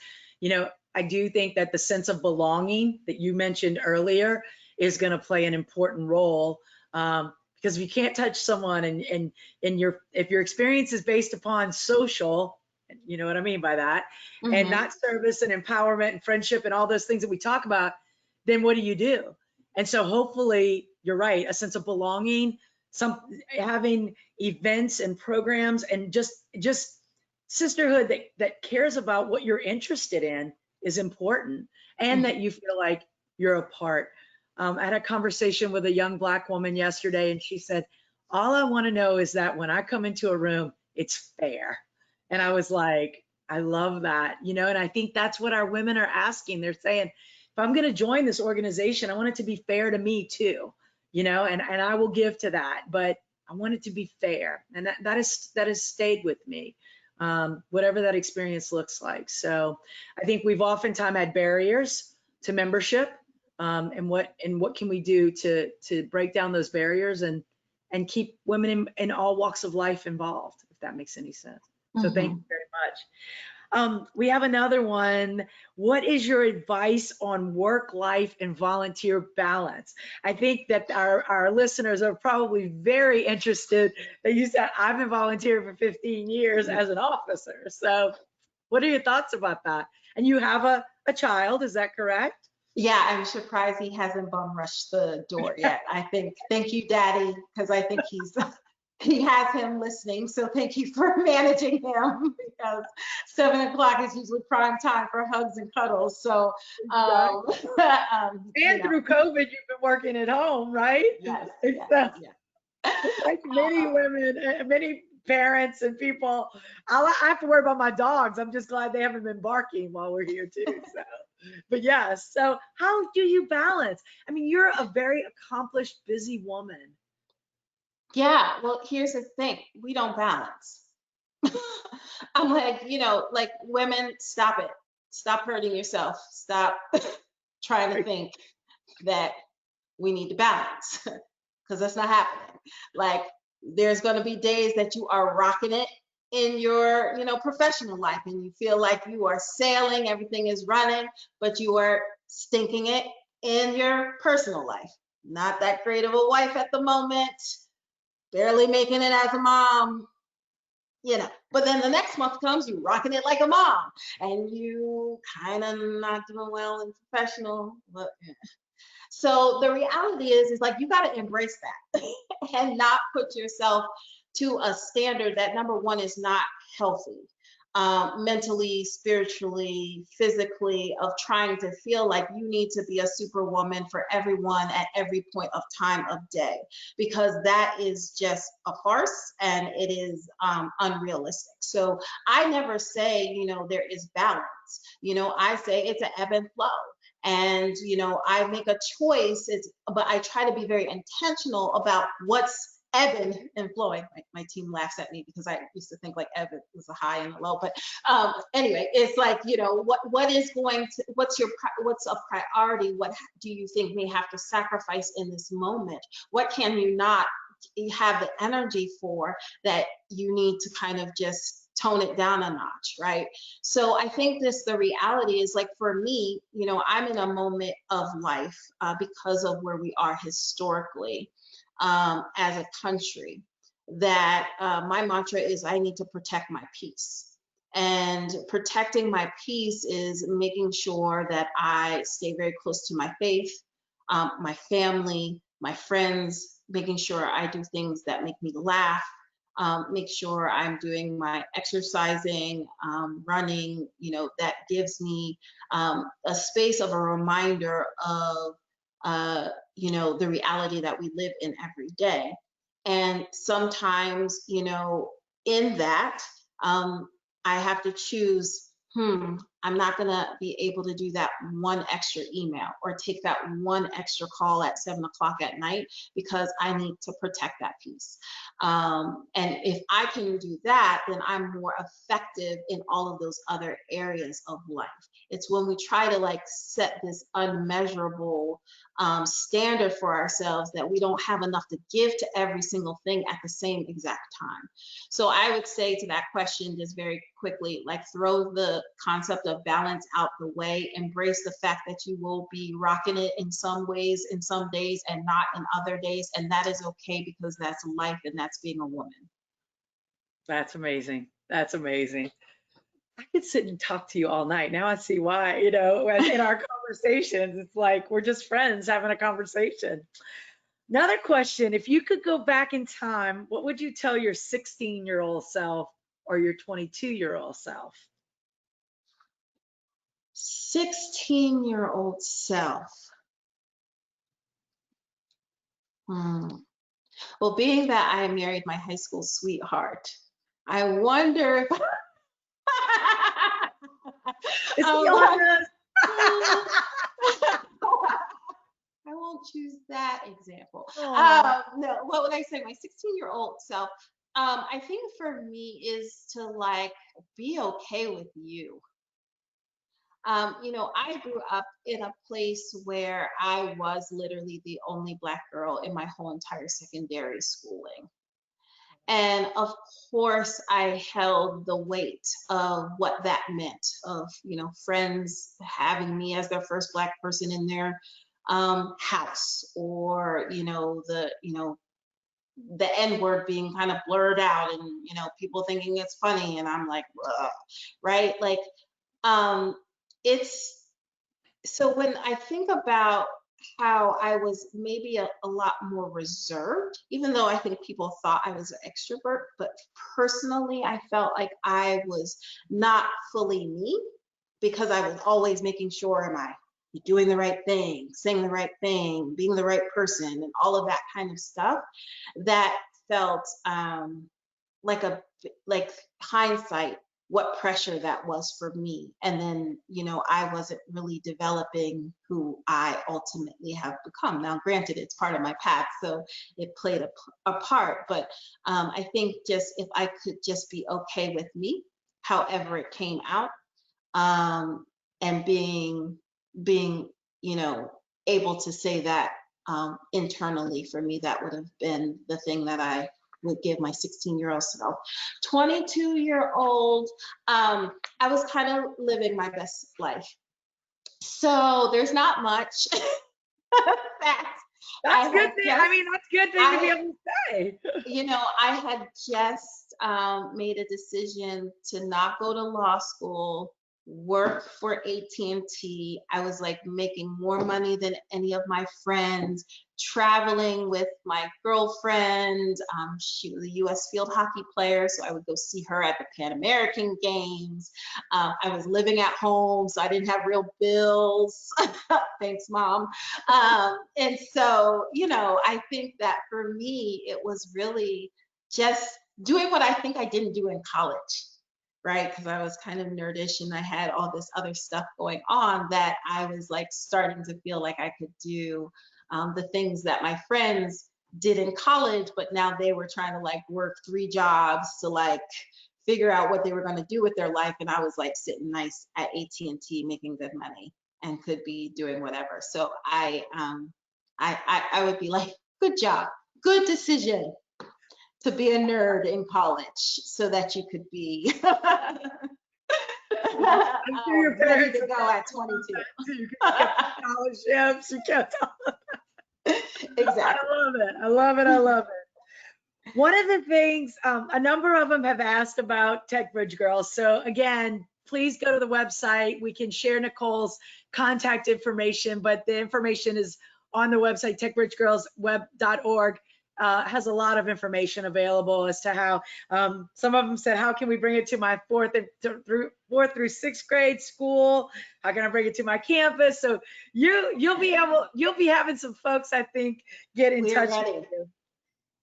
I do think that the sense of belonging that you mentioned earlier is going to play an important role. Because if you can't touch someone and if your experience is based upon social, you know what I mean by that, and not service and empowerment and friendship and all those things that we talk about, then what do you do? And so hopefully you're right, a sense of belonging, having events and programs and just sisterhood that cares about what you're interested in is important, and that you feel like you're a part. I had a conversation with a young Black woman yesterday, and she said, all I want to know is that when I come into a room, it's fair. And I was like, I love that, and I think that's what our women are asking. They're saying, if I'm going to join this organization, I want it to be fair to me too, and I will give to that, but I want it to be fair. And that has stayed with me, whatever that experience looks like. So I think we've oftentimes had barriers to membership, and what can we do to break down those barriers and keep women in all walks of life involved, if that makes any sense. So thank you very much. We have another one. What is your advice on work life and volunteer balance? I think that our listeners are probably very interested that you said, I've been volunteering for 15 years as an officer. So what are your thoughts about that? And you have a child, is that correct? Yeah, I'm surprised he hasn't bum rushed the door yet. I think, thank you, Daddy, because I think he has him listening. So thank you for managing him, because 7 o'clock is usually prime time for hugs and cuddles. So, and through COVID, you've been working at home, right? Yes. Like many women, many parents and people, I have to worry about my dogs. I'm just glad they haven't been barking while we're here too. So, but yes. So how do you balance? I mean, you're a very accomplished, busy woman. Yeah. Well, here's the thing. We don't balance. I'm like, like women, stop it. Stop hurting yourself. Stop trying to think that we need to balance, because that's not happening. Like, there's going to be days that you are rocking it in your, professional life, and you feel like you are sailing, everything is running, but you are stinking it in your personal life. Not that great of a wife at the moment, barely making it as a mom, but then the next month comes, you rocking it like a mom, and you kind of not doing well in professional. But so the reality is like, you got to embrace that and not put yourself to a standard that, number one, is not healthy, mentally, spiritually, physically, of trying to feel like you need to be a superwoman for everyone at every point of time of day, because that is just a farce and it is unrealistic. So I never say, you know, there is balance. You know, I say it's an ebb and flow. And, you know, I make a choice, but I try to be very intentional about what's ebbing and flowing. My team laughs at me because I used to think like ebb was a high and a low, but anyway, it's like, you know, what's a priority? What do you think may have to sacrifice in this moment? What can you not have the energy for that you need to kind of just tone it down a notch, right? So I think the reality is, like, for me, you know, I'm in a moment of life because of where we are historically as a country, that my mantra is I need to protect my peace. And protecting my peace is making sure that I stay very close to my faith, my family, my friends, making sure I do things that make me laugh, make sure I'm doing my exercising, running, you know, that gives me a space of a reminder of, you know, the reality that we live in every day. And sometimes, you know, in that, I have to choose, I'm not gonna be able to do that one extra email or take that one extra call at 7 o'clock at night because I need to protect that peace. And if I can do that, then I'm more effective in all of those other areas of life. It's when we try to like set this unmeasurable standard for ourselves that we don't have enough to give to every single thing at the same exact time. So I would say to that question, just very quickly, like, throw the concept of balance out the way, embrace the fact that you will be rocking it in some ways, in some days, and not in other days. And that is okay, because that's life and that's being a woman. That's amazing. That's amazing. I could sit and talk to you all night. Now I see why, you know, in our conversations, it's like we're just friends having a conversation. Another question, if you could go back in time, what would you tell your 16-year-old self or your 22-year-old self? 16-year-old self. Well, being that I married my high school sweetheart, I wonder if Is he on this? I won't choose that example. Aw. No, what would I say? My 16-year-old self, I think for me is to like be okay with you. You know, I grew up in a place where I was literally the only Black girl in my whole entire secondary schooling. And of course, I held the weight of what that meant, of, you know, friends having me as their first Black person in their house, or, you know, the N word being kind of blurred out, and, you know, people thinking it's funny. And I'm like, ugh, right? Like, it's, so when I think about how I was maybe a lot more reserved, even though I think people thought I was an extrovert, but personally, I felt like I was not fully me, because I was always making sure, am I doing the right thing, saying the right thing, being the right person, and all of that kind of stuff. That felt like hindsight, what pressure that was for me. And then, you know, I wasn't really developing who I ultimately have become. Now, granted, it's part of my path, so it played a part, but I think just if I could just be okay with me, however it came out, and being, you know, able to say that internally, for me, that would have been the thing that I would give my 16-year-old self. 22-year-old, I was kind of living my best life. So there's not much that That's I good had thing. just, I mean, that's good thing to be able to say. you know, I had just made a decision to not go to law school, work for AT&T. I was like making more money than any of my friends, traveling with my girlfriend. She was a US field hockey player, so I would go see her at the Pan American Games. I was living at home, so I didn't have real bills. Thanks, Mom. And so, you know, I think that for me, it was really just doing what I think I didn't do in college, right? Because I was kind of nerdish and I had all this other stuff going on, that I was like starting to feel like I could do the things that my friends did in college, but now they were trying to like work 3 jobs to like figure out what they were going to do with their life. And I was like sitting nice at AT&T making good money and could be doing whatever. So I would be like, good job, good decision to be a nerd in college so that you could be I'm sure your ready parents to go at 22. you kept scholarships, you kept Exactly. I love it. I love it. I love it. One of the things, a number of them have asked about Techbridge Girls. So again, please go to the website. We can share Nicole's contact information, but the information is on the website, techbridgegirlsweb.org. Has a lot of information available as to how, some of them said, how can we bring it to my fourth through sixth grade school? How can I bring it to my campus? So you'll be having some folks, I think, get in We're touch ready. with you.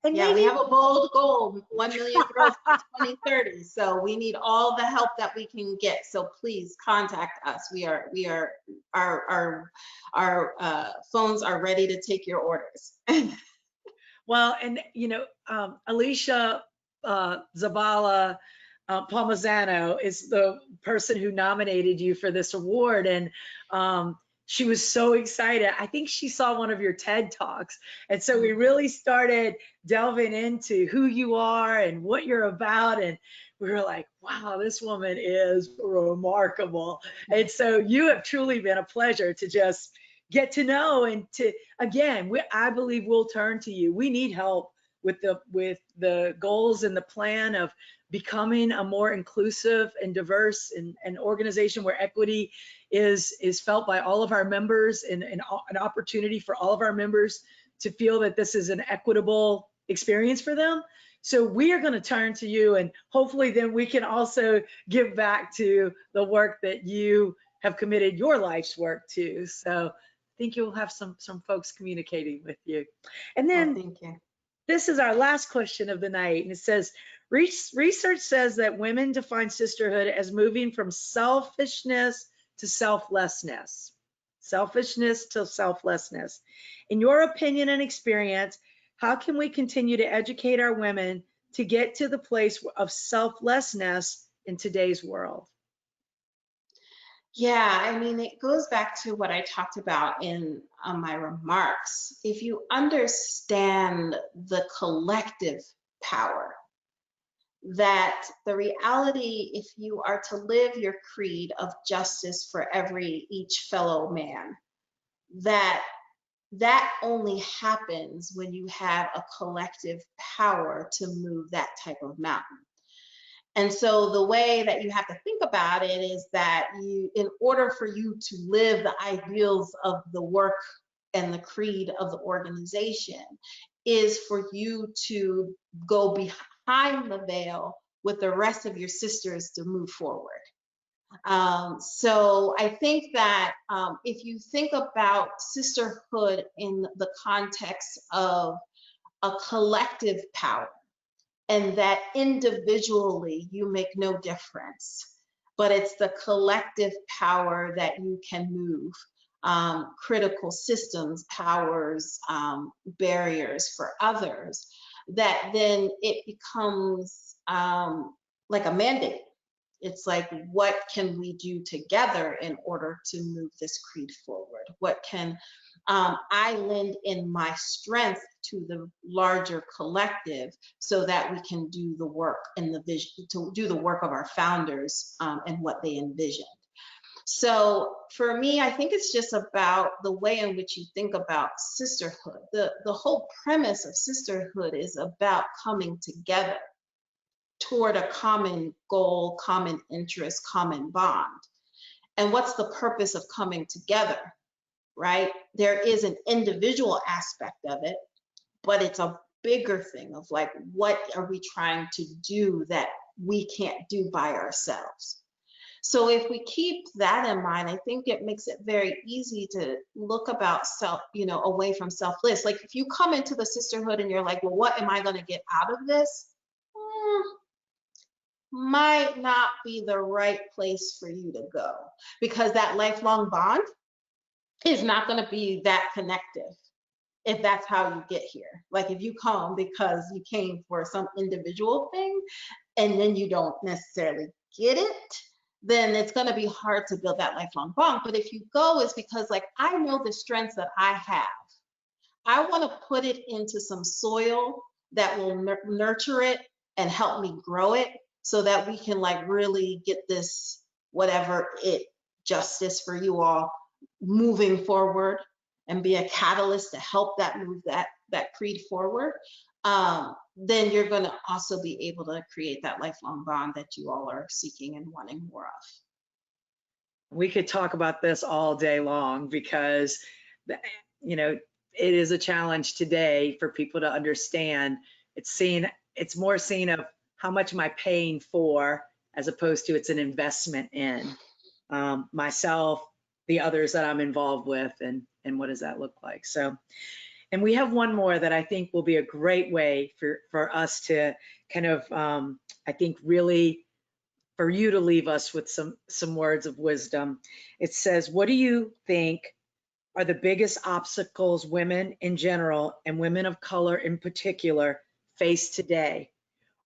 And Yeah, we maybe have a bold goal, 1 million girls by 2030. So we need all the help that we can get. So please contact us. Our phones are ready to take your orders. well, and you know, Alicia Zabala Palmisano is the person who nominated you for this award, and she was so excited. I think she saw one of your TED Talks, and so we really started delving into who you are and what you're about, and we were like, wow, this woman is remarkable. And so you have truly been a pleasure to just get to know, and to, again, I believe we'll turn to you. We need help with the goals and the plan of becoming a more inclusive and diverse and organization where equity is felt by all of our members, and an opportunity for all of our members to feel that this is an equitable experience for them. So we are going to turn to you, and hopefully then we can also give back to the work that you have committed your life's work to. So I think you'll have some folks communicating with you. And then Thank you. this is our last question of the night, and it says, research says that women define sisterhood as moving from selfishness to selflessness. Selfishness to selflessness. In your opinion and experience, how can we continue to educate our women to get to the place of selflessness in today's world? Yeah, I mean, it goes back to what I talked about in my remarks. If you understand the collective power, that the reality, if you are to live your creed of justice for each fellow man, that only happens when you have a collective power to move that type of mountain. And so the way that you have to think about it is that in order for you to live the ideals of the work and the creed of the organization, is for you to go behind the veil with the rest of your sisters to move forward. So I think that if you think about sisterhood in the context of a collective power, and that individually you make no difference, but it's the collective power that you can move critical systems, powers, barriers for others, that then it becomes like a mandate. It's like, what can we do together in order to move this creed forward? What can I lend in my strength to the larger collective so that we can do the work and the vision, to do the work of our founders and what they envisioned. So for me, I think it's just about the way in which you think about sisterhood. The whole premise of sisterhood is about coming together toward a common goal, common interest, common bond. And what's the purpose of coming together, right? There is an individual aspect of it, but it's a bigger thing of like, what are we trying to do that we can't do by ourselves? So if we keep that in mind, I think it makes it very easy to look about self, away from selfless. Like if you come into the sisterhood and you're like, well, what am I going to get out of this? Might not be the right place for you to go, because that lifelong bond is not going to be that connective if that's how you get here. Like if you come because you came for some individual thing and then you don't necessarily get it, then it's going to be hard to build that lifelong bond. But if you go, it's because like, I know the strengths that I have. I want to put it into some soil that will nurture it and help me grow it, so that we can like really get this, whatever it, justice for you all moving forward and be a catalyst to help that move that creed forward. Then you're going to also be able to create that lifelong bond that you all are seeking and wanting more of. We could talk about this all day long, because, it is a challenge today for people to understand. It's more seen of how much am I paying for, as opposed to it's an investment in myself, the others that I'm involved with, and what does that look like. So, and we have one more that I think will be a great way for us to kind of, I think really for you to leave us with some words of wisdom. It says, what do you think are the biggest obstacles women in general and women of color in particular face today?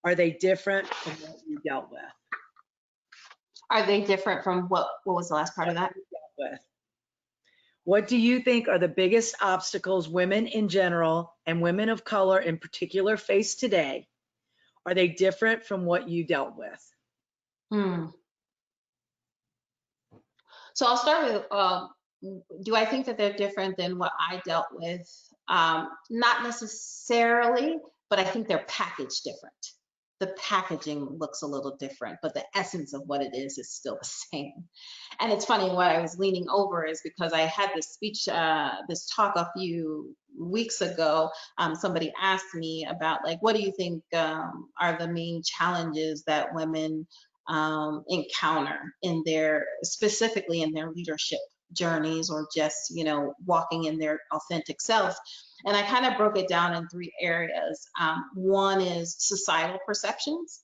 Are they different from what you dealt with? Are they different from what was the last part of that? What do you think are the biggest obstacles women in general and women of color in particular face today? Are they different from what you dealt with? So I'll start with, do I think that they're different than what I dealt with? Not necessarily, but I think they're packaged different. The packaging looks a little different, but the essence of what it is still the same. And it's funny, what I was leaning over is because I had this speech, this talk a few weeks ago. Somebody asked me about like, what do you think are the main challenges that women encounter in specifically in their leadership journeys, or just, walking in their authentic self. And I kind of broke it down in 3 areas. One is societal perceptions.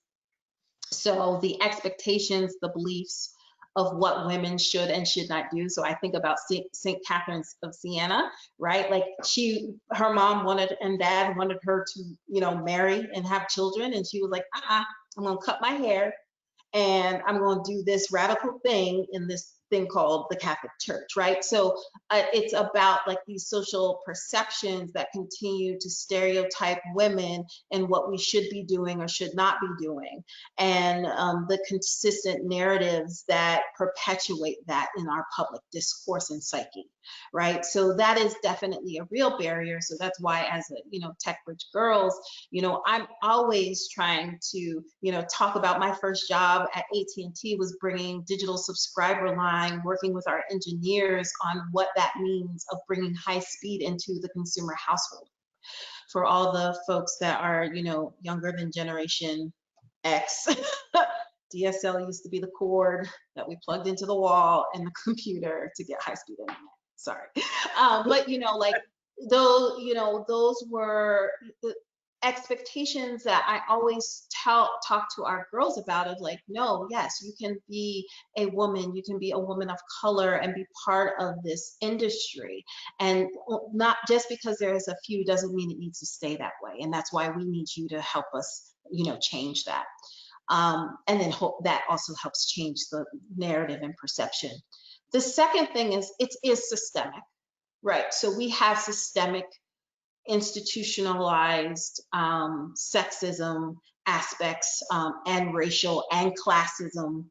So the expectations, the beliefs of what women should and should not do. So I think about St. Catherine of Siena, right? Like her mom and dad wanted her to, marry and have children. And she was like, I'm gonna cut my hair and I'm going to do this radical thing in this thing called the Catholic Church, right? So it's about like these social perceptions that continue to stereotype women and what we should be doing or should not be doing, and the consistent narratives that perpetuate that in our public discourse and psyche, right? So that is definitely a real barrier. So that's why, as Techbridge girls, I'm always trying to, talk about my first job at AT&T was bringing digital subscriber line, working with our engineers on what that means of bringing high speed into the consumer household. For all the folks that are, younger than Generation X, DSL used to be the cord that we plugged into the wall and the computer to get high speed internet. Sorry. But, like those were the expectations that I always talk to our girls about, of like, no, yes, you can be a woman, you can be a woman of color and be part of this industry. And not just because there's a few doesn't mean it needs to stay that way. And that's why we need you to help us, change that. And then that also helps change the narrative and perception. The second thing is it is systemic, right? So we have systemic institutionalized sexism aspects and racial and classism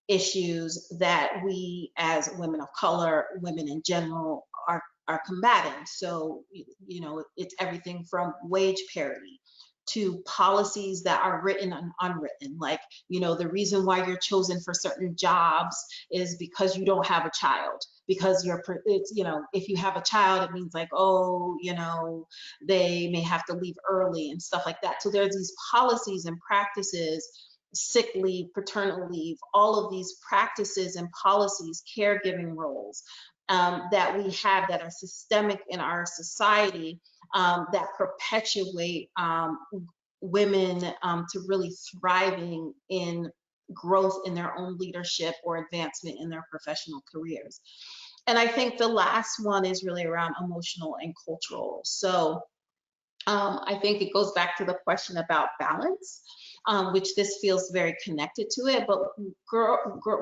issues that we as women of color, women in general, are combating. So, it's everything from wage parity to policies that are written and unwritten. Like, the reason why you're chosen for certain jobs is because you don't have a child. Because if you have a child, it means like, oh, they may have to leave early and stuff like that. So there's these policies and practices, sick leave, paternal leave, all of these practices and policies, caregiving roles that we have that are systemic in our society, that perpetuate women to really thriving in growth in their own leadership or advancement in their professional careers. And I think the last one is really around emotional and cultural. So I think it goes back to the question about balance, which this feels very connected to it. But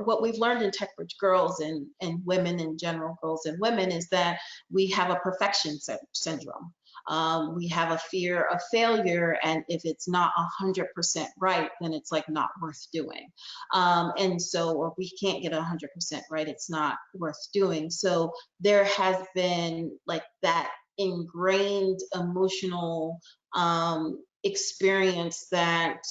what we've learned in Techbridge girls and women in general, girls and women, is that we have a perfection syndrome. We have a fear of failure, and if it's not 100% right, then it's like not worth doing. And so, or we can't get 100% right, it's not worth doing. So there has been like that ingrained emotional experience that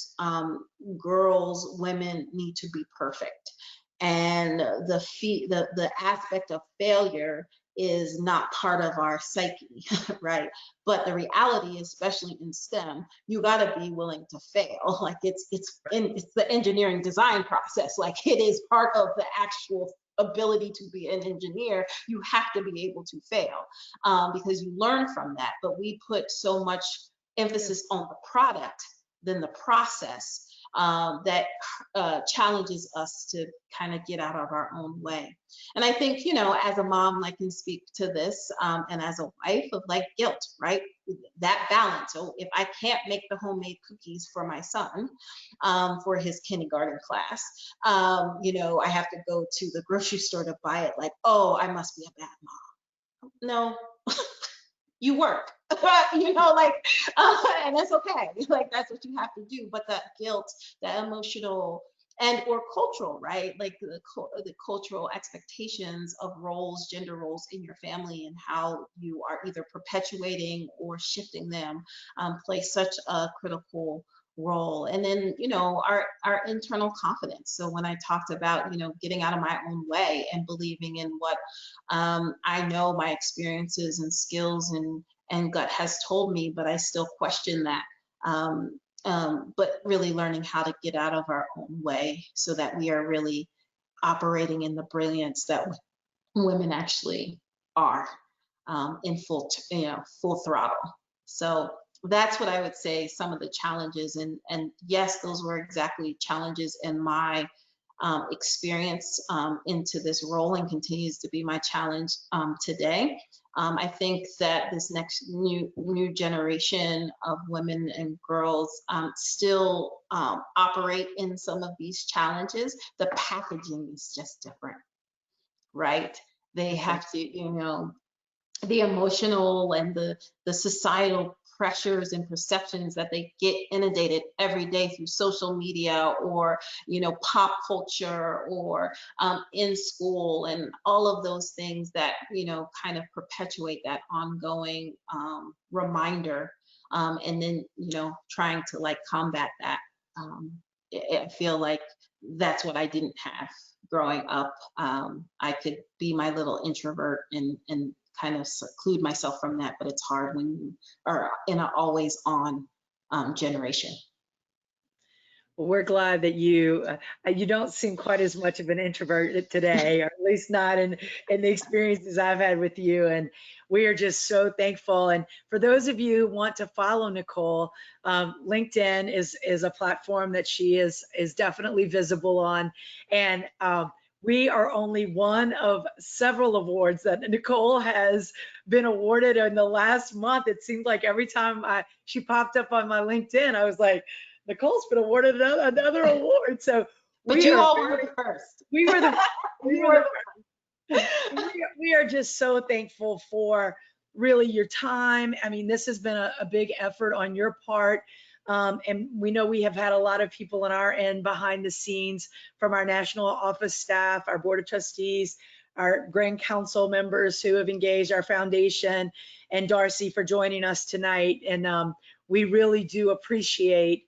girls, women need to be perfect, and the aspect of failure is not part of our psyche, right? But the reality, especially in STEM, you got to be willing to fail. Like it's the engineering design process. Like it is part of the actual ability to be an engineer. You have to be able to fail because you learn from that. But we put so much emphasis on the product than the process that challenges us to kind of get out of our own way. And I think, as a mom, I can speak to this, and as a wife of like guilt, right? That balance. So if I can't make the homemade cookies for my son for his kindergarten class, I have to go to the grocery store to buy it. Like, oh, I must be a bad mom. No, you work, and that's okay. Like that's what you have to do. But that guilt, that emotional and or cultural, right? Like the cultural expectations of roles, gender roles in your family, and how you are either perpetuating or shifting them play such a critical role. And then our internal confidence. So when I talked about getting out of my own way and believing in what I know my experiences and skills and gut has told me, but I still question that. But really learning how to get out of our own way so that we are really operating in the brilliance that women actually are in full throttle. So that's what I would say, some of the challenges. And yes, those were exactly challenges in my experience into this role, and continues to be my challenge today. I think that this next new generation of women and girls still operate in some of these challenges. The packaging is just different, right? They have to, the emotional and the societal pressures and perceptions that they get inundated every day through social media or pop culture or in school, and all of those things that kind of perpetuate that ongoing reminder, and then trying to like combat that. I feel like that's what I didn't have growing up. I could be my little introvert and kind of seclude myself from that, but it's hard when you are in an always on generation. Well, we're glad that you don't seem quite as much of an introvert today, or at least not in the experiences I've had with you. And we are just so thankful. And for those of you who want to follow Nikole, LinkedIn is a platform that she is definitely visible on. And we are only one of several awards that Nikole has been awarded in the last month. It seemed like every time she popped up on my LinkedIn, I was like, Nikole's been awarded another award. So we all were the first. We were the we are just so thankful for really your time. I mean, this has been a big effort on your part. And we know we have had a lot of people on our end behind the scenes, from our national office staff, our board of trustees, our grand council members who have engaged, our foundation, and Darcy for joining us tonight. And we really do appreciate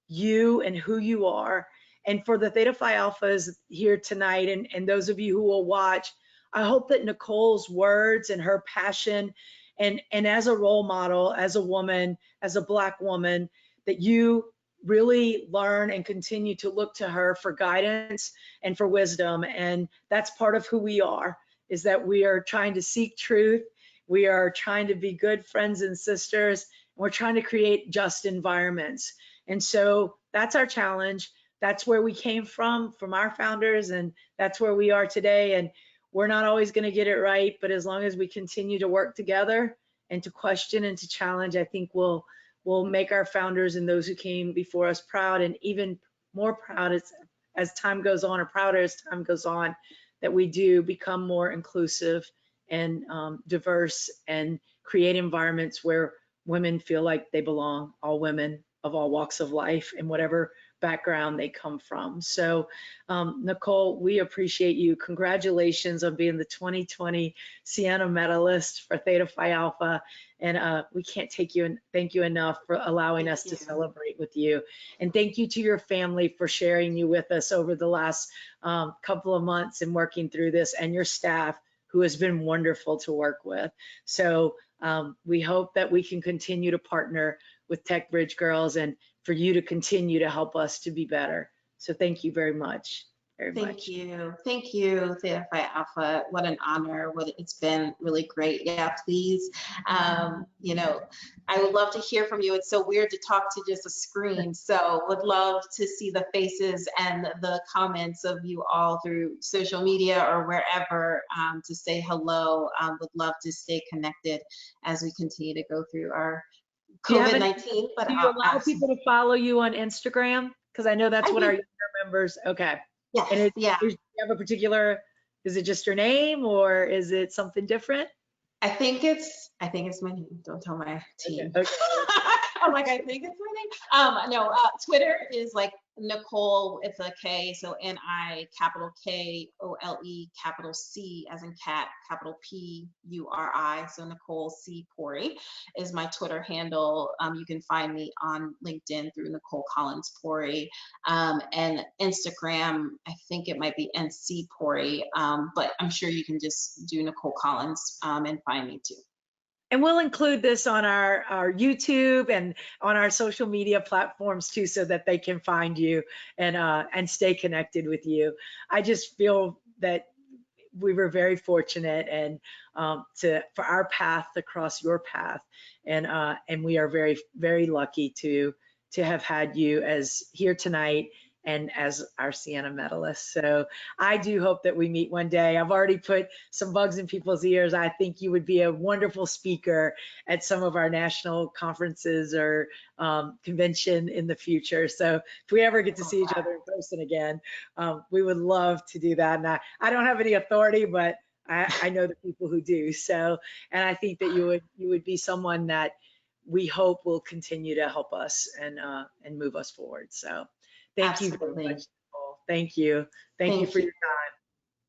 you and who you are. And for the Theta Phi Alphas here tonight, and those of you who will watch, I hope that Nikole's words and her passion, and as a role model, as a woman, as a Black woman, that you really learn and continue to look to her for guidance and for wisdom. And that's part of who we are, is that we are trying to seek truth. We are trying to be good friends and sisters. And we're trying to create just environments. And so that's our challenge. That's where we came from our founders, and that's where we are today. And we're not always going to get it right, but as long as we continue to work together and to question and to challenge, I think we'll make our founders and those who came before us proud, and even more proud as time goes on, or prouder as time goes on, that we do become more inclusive and diverse and create environments where women feel like they belong, all women of all walks of life and whatever background they come from. So Nikole, we appreciate you. Congratulations on being the 2020 Siena medalist for Theta Phi Alpha. And we can't thank you enough for allowing us to celebrate with you. And thank you to your family for sharing you with us over the last couple of months and working through this, and your staff, who has been wonderful to work with. So we hope that we can continue to partner with Techbridge girls, and for you to continue to help us to be better. So thank you very much. Thank you, Theta Phi Alpha. What an honor. It's been really great. Yeah, please. You know, I would love to hear from you. It's so weird to talk to just a screen. So would love to see the faces and the comments of you all through social media or wherever, to say hello. Would love to stay connected as we continue to go through our COVID-19. But do you allow people to follow you on Instagram? Because I know that's what our younger members. Okay. Yes, And yeah. Do you have a particular, is it just your name or is it something different? I think it's my name. Don't tell my team. Okay. I'm like, I think it's my name. No, Twitter is like Nikole with a K, so N-I, capital K-O-L-E, capital C as in cat, capital P-U-R-I. So Nikole C. Puri is my Twitter handle. You can find me on LinkedIn through Nikole Collins-Puri. And Instagram, I think it might be NC Puri, but I'm sure you can just do Nikole Collins and find me too. And we'll include this on our YouTube and on our social media platforms too, so that they can find you and stay connected with you. I just feel that we were very fortunate and for our path to cross your path, and we are very, very lucky to have had you as here tonight and as our Siena medalist. So I do hope that we meet one day. I've already put some bugs in people's ears. I think you would be a wonderful speaker at some of our national conferences or convention in the future. So if we ever get to see each other in person again, we would love to do that. And I don't have any authority, but I know the people who do. So, and I think that you would be someone that we hope will continue to help us and move us forward. So thank you very much, Nikole. Thank you. Thank you for your time.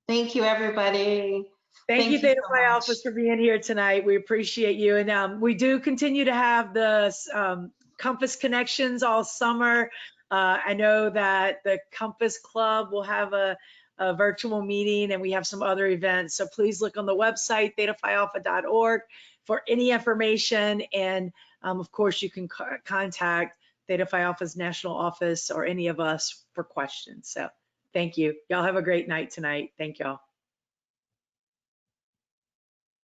Thank you, everybody. Thank you, Theta Phi Alphas, for being here tonight. We appreciate you. And we do continue to have the Compass Connections all summer. I know that the Compass Club will have a virtual meeting, and we have some other events. So please look on the website, thetaphialpha.org, for any information. And of course, you can contact Theta Phi Alpha's national office or any of us for questions. So thank you. Y'all have a great night tonight. Thank y'all.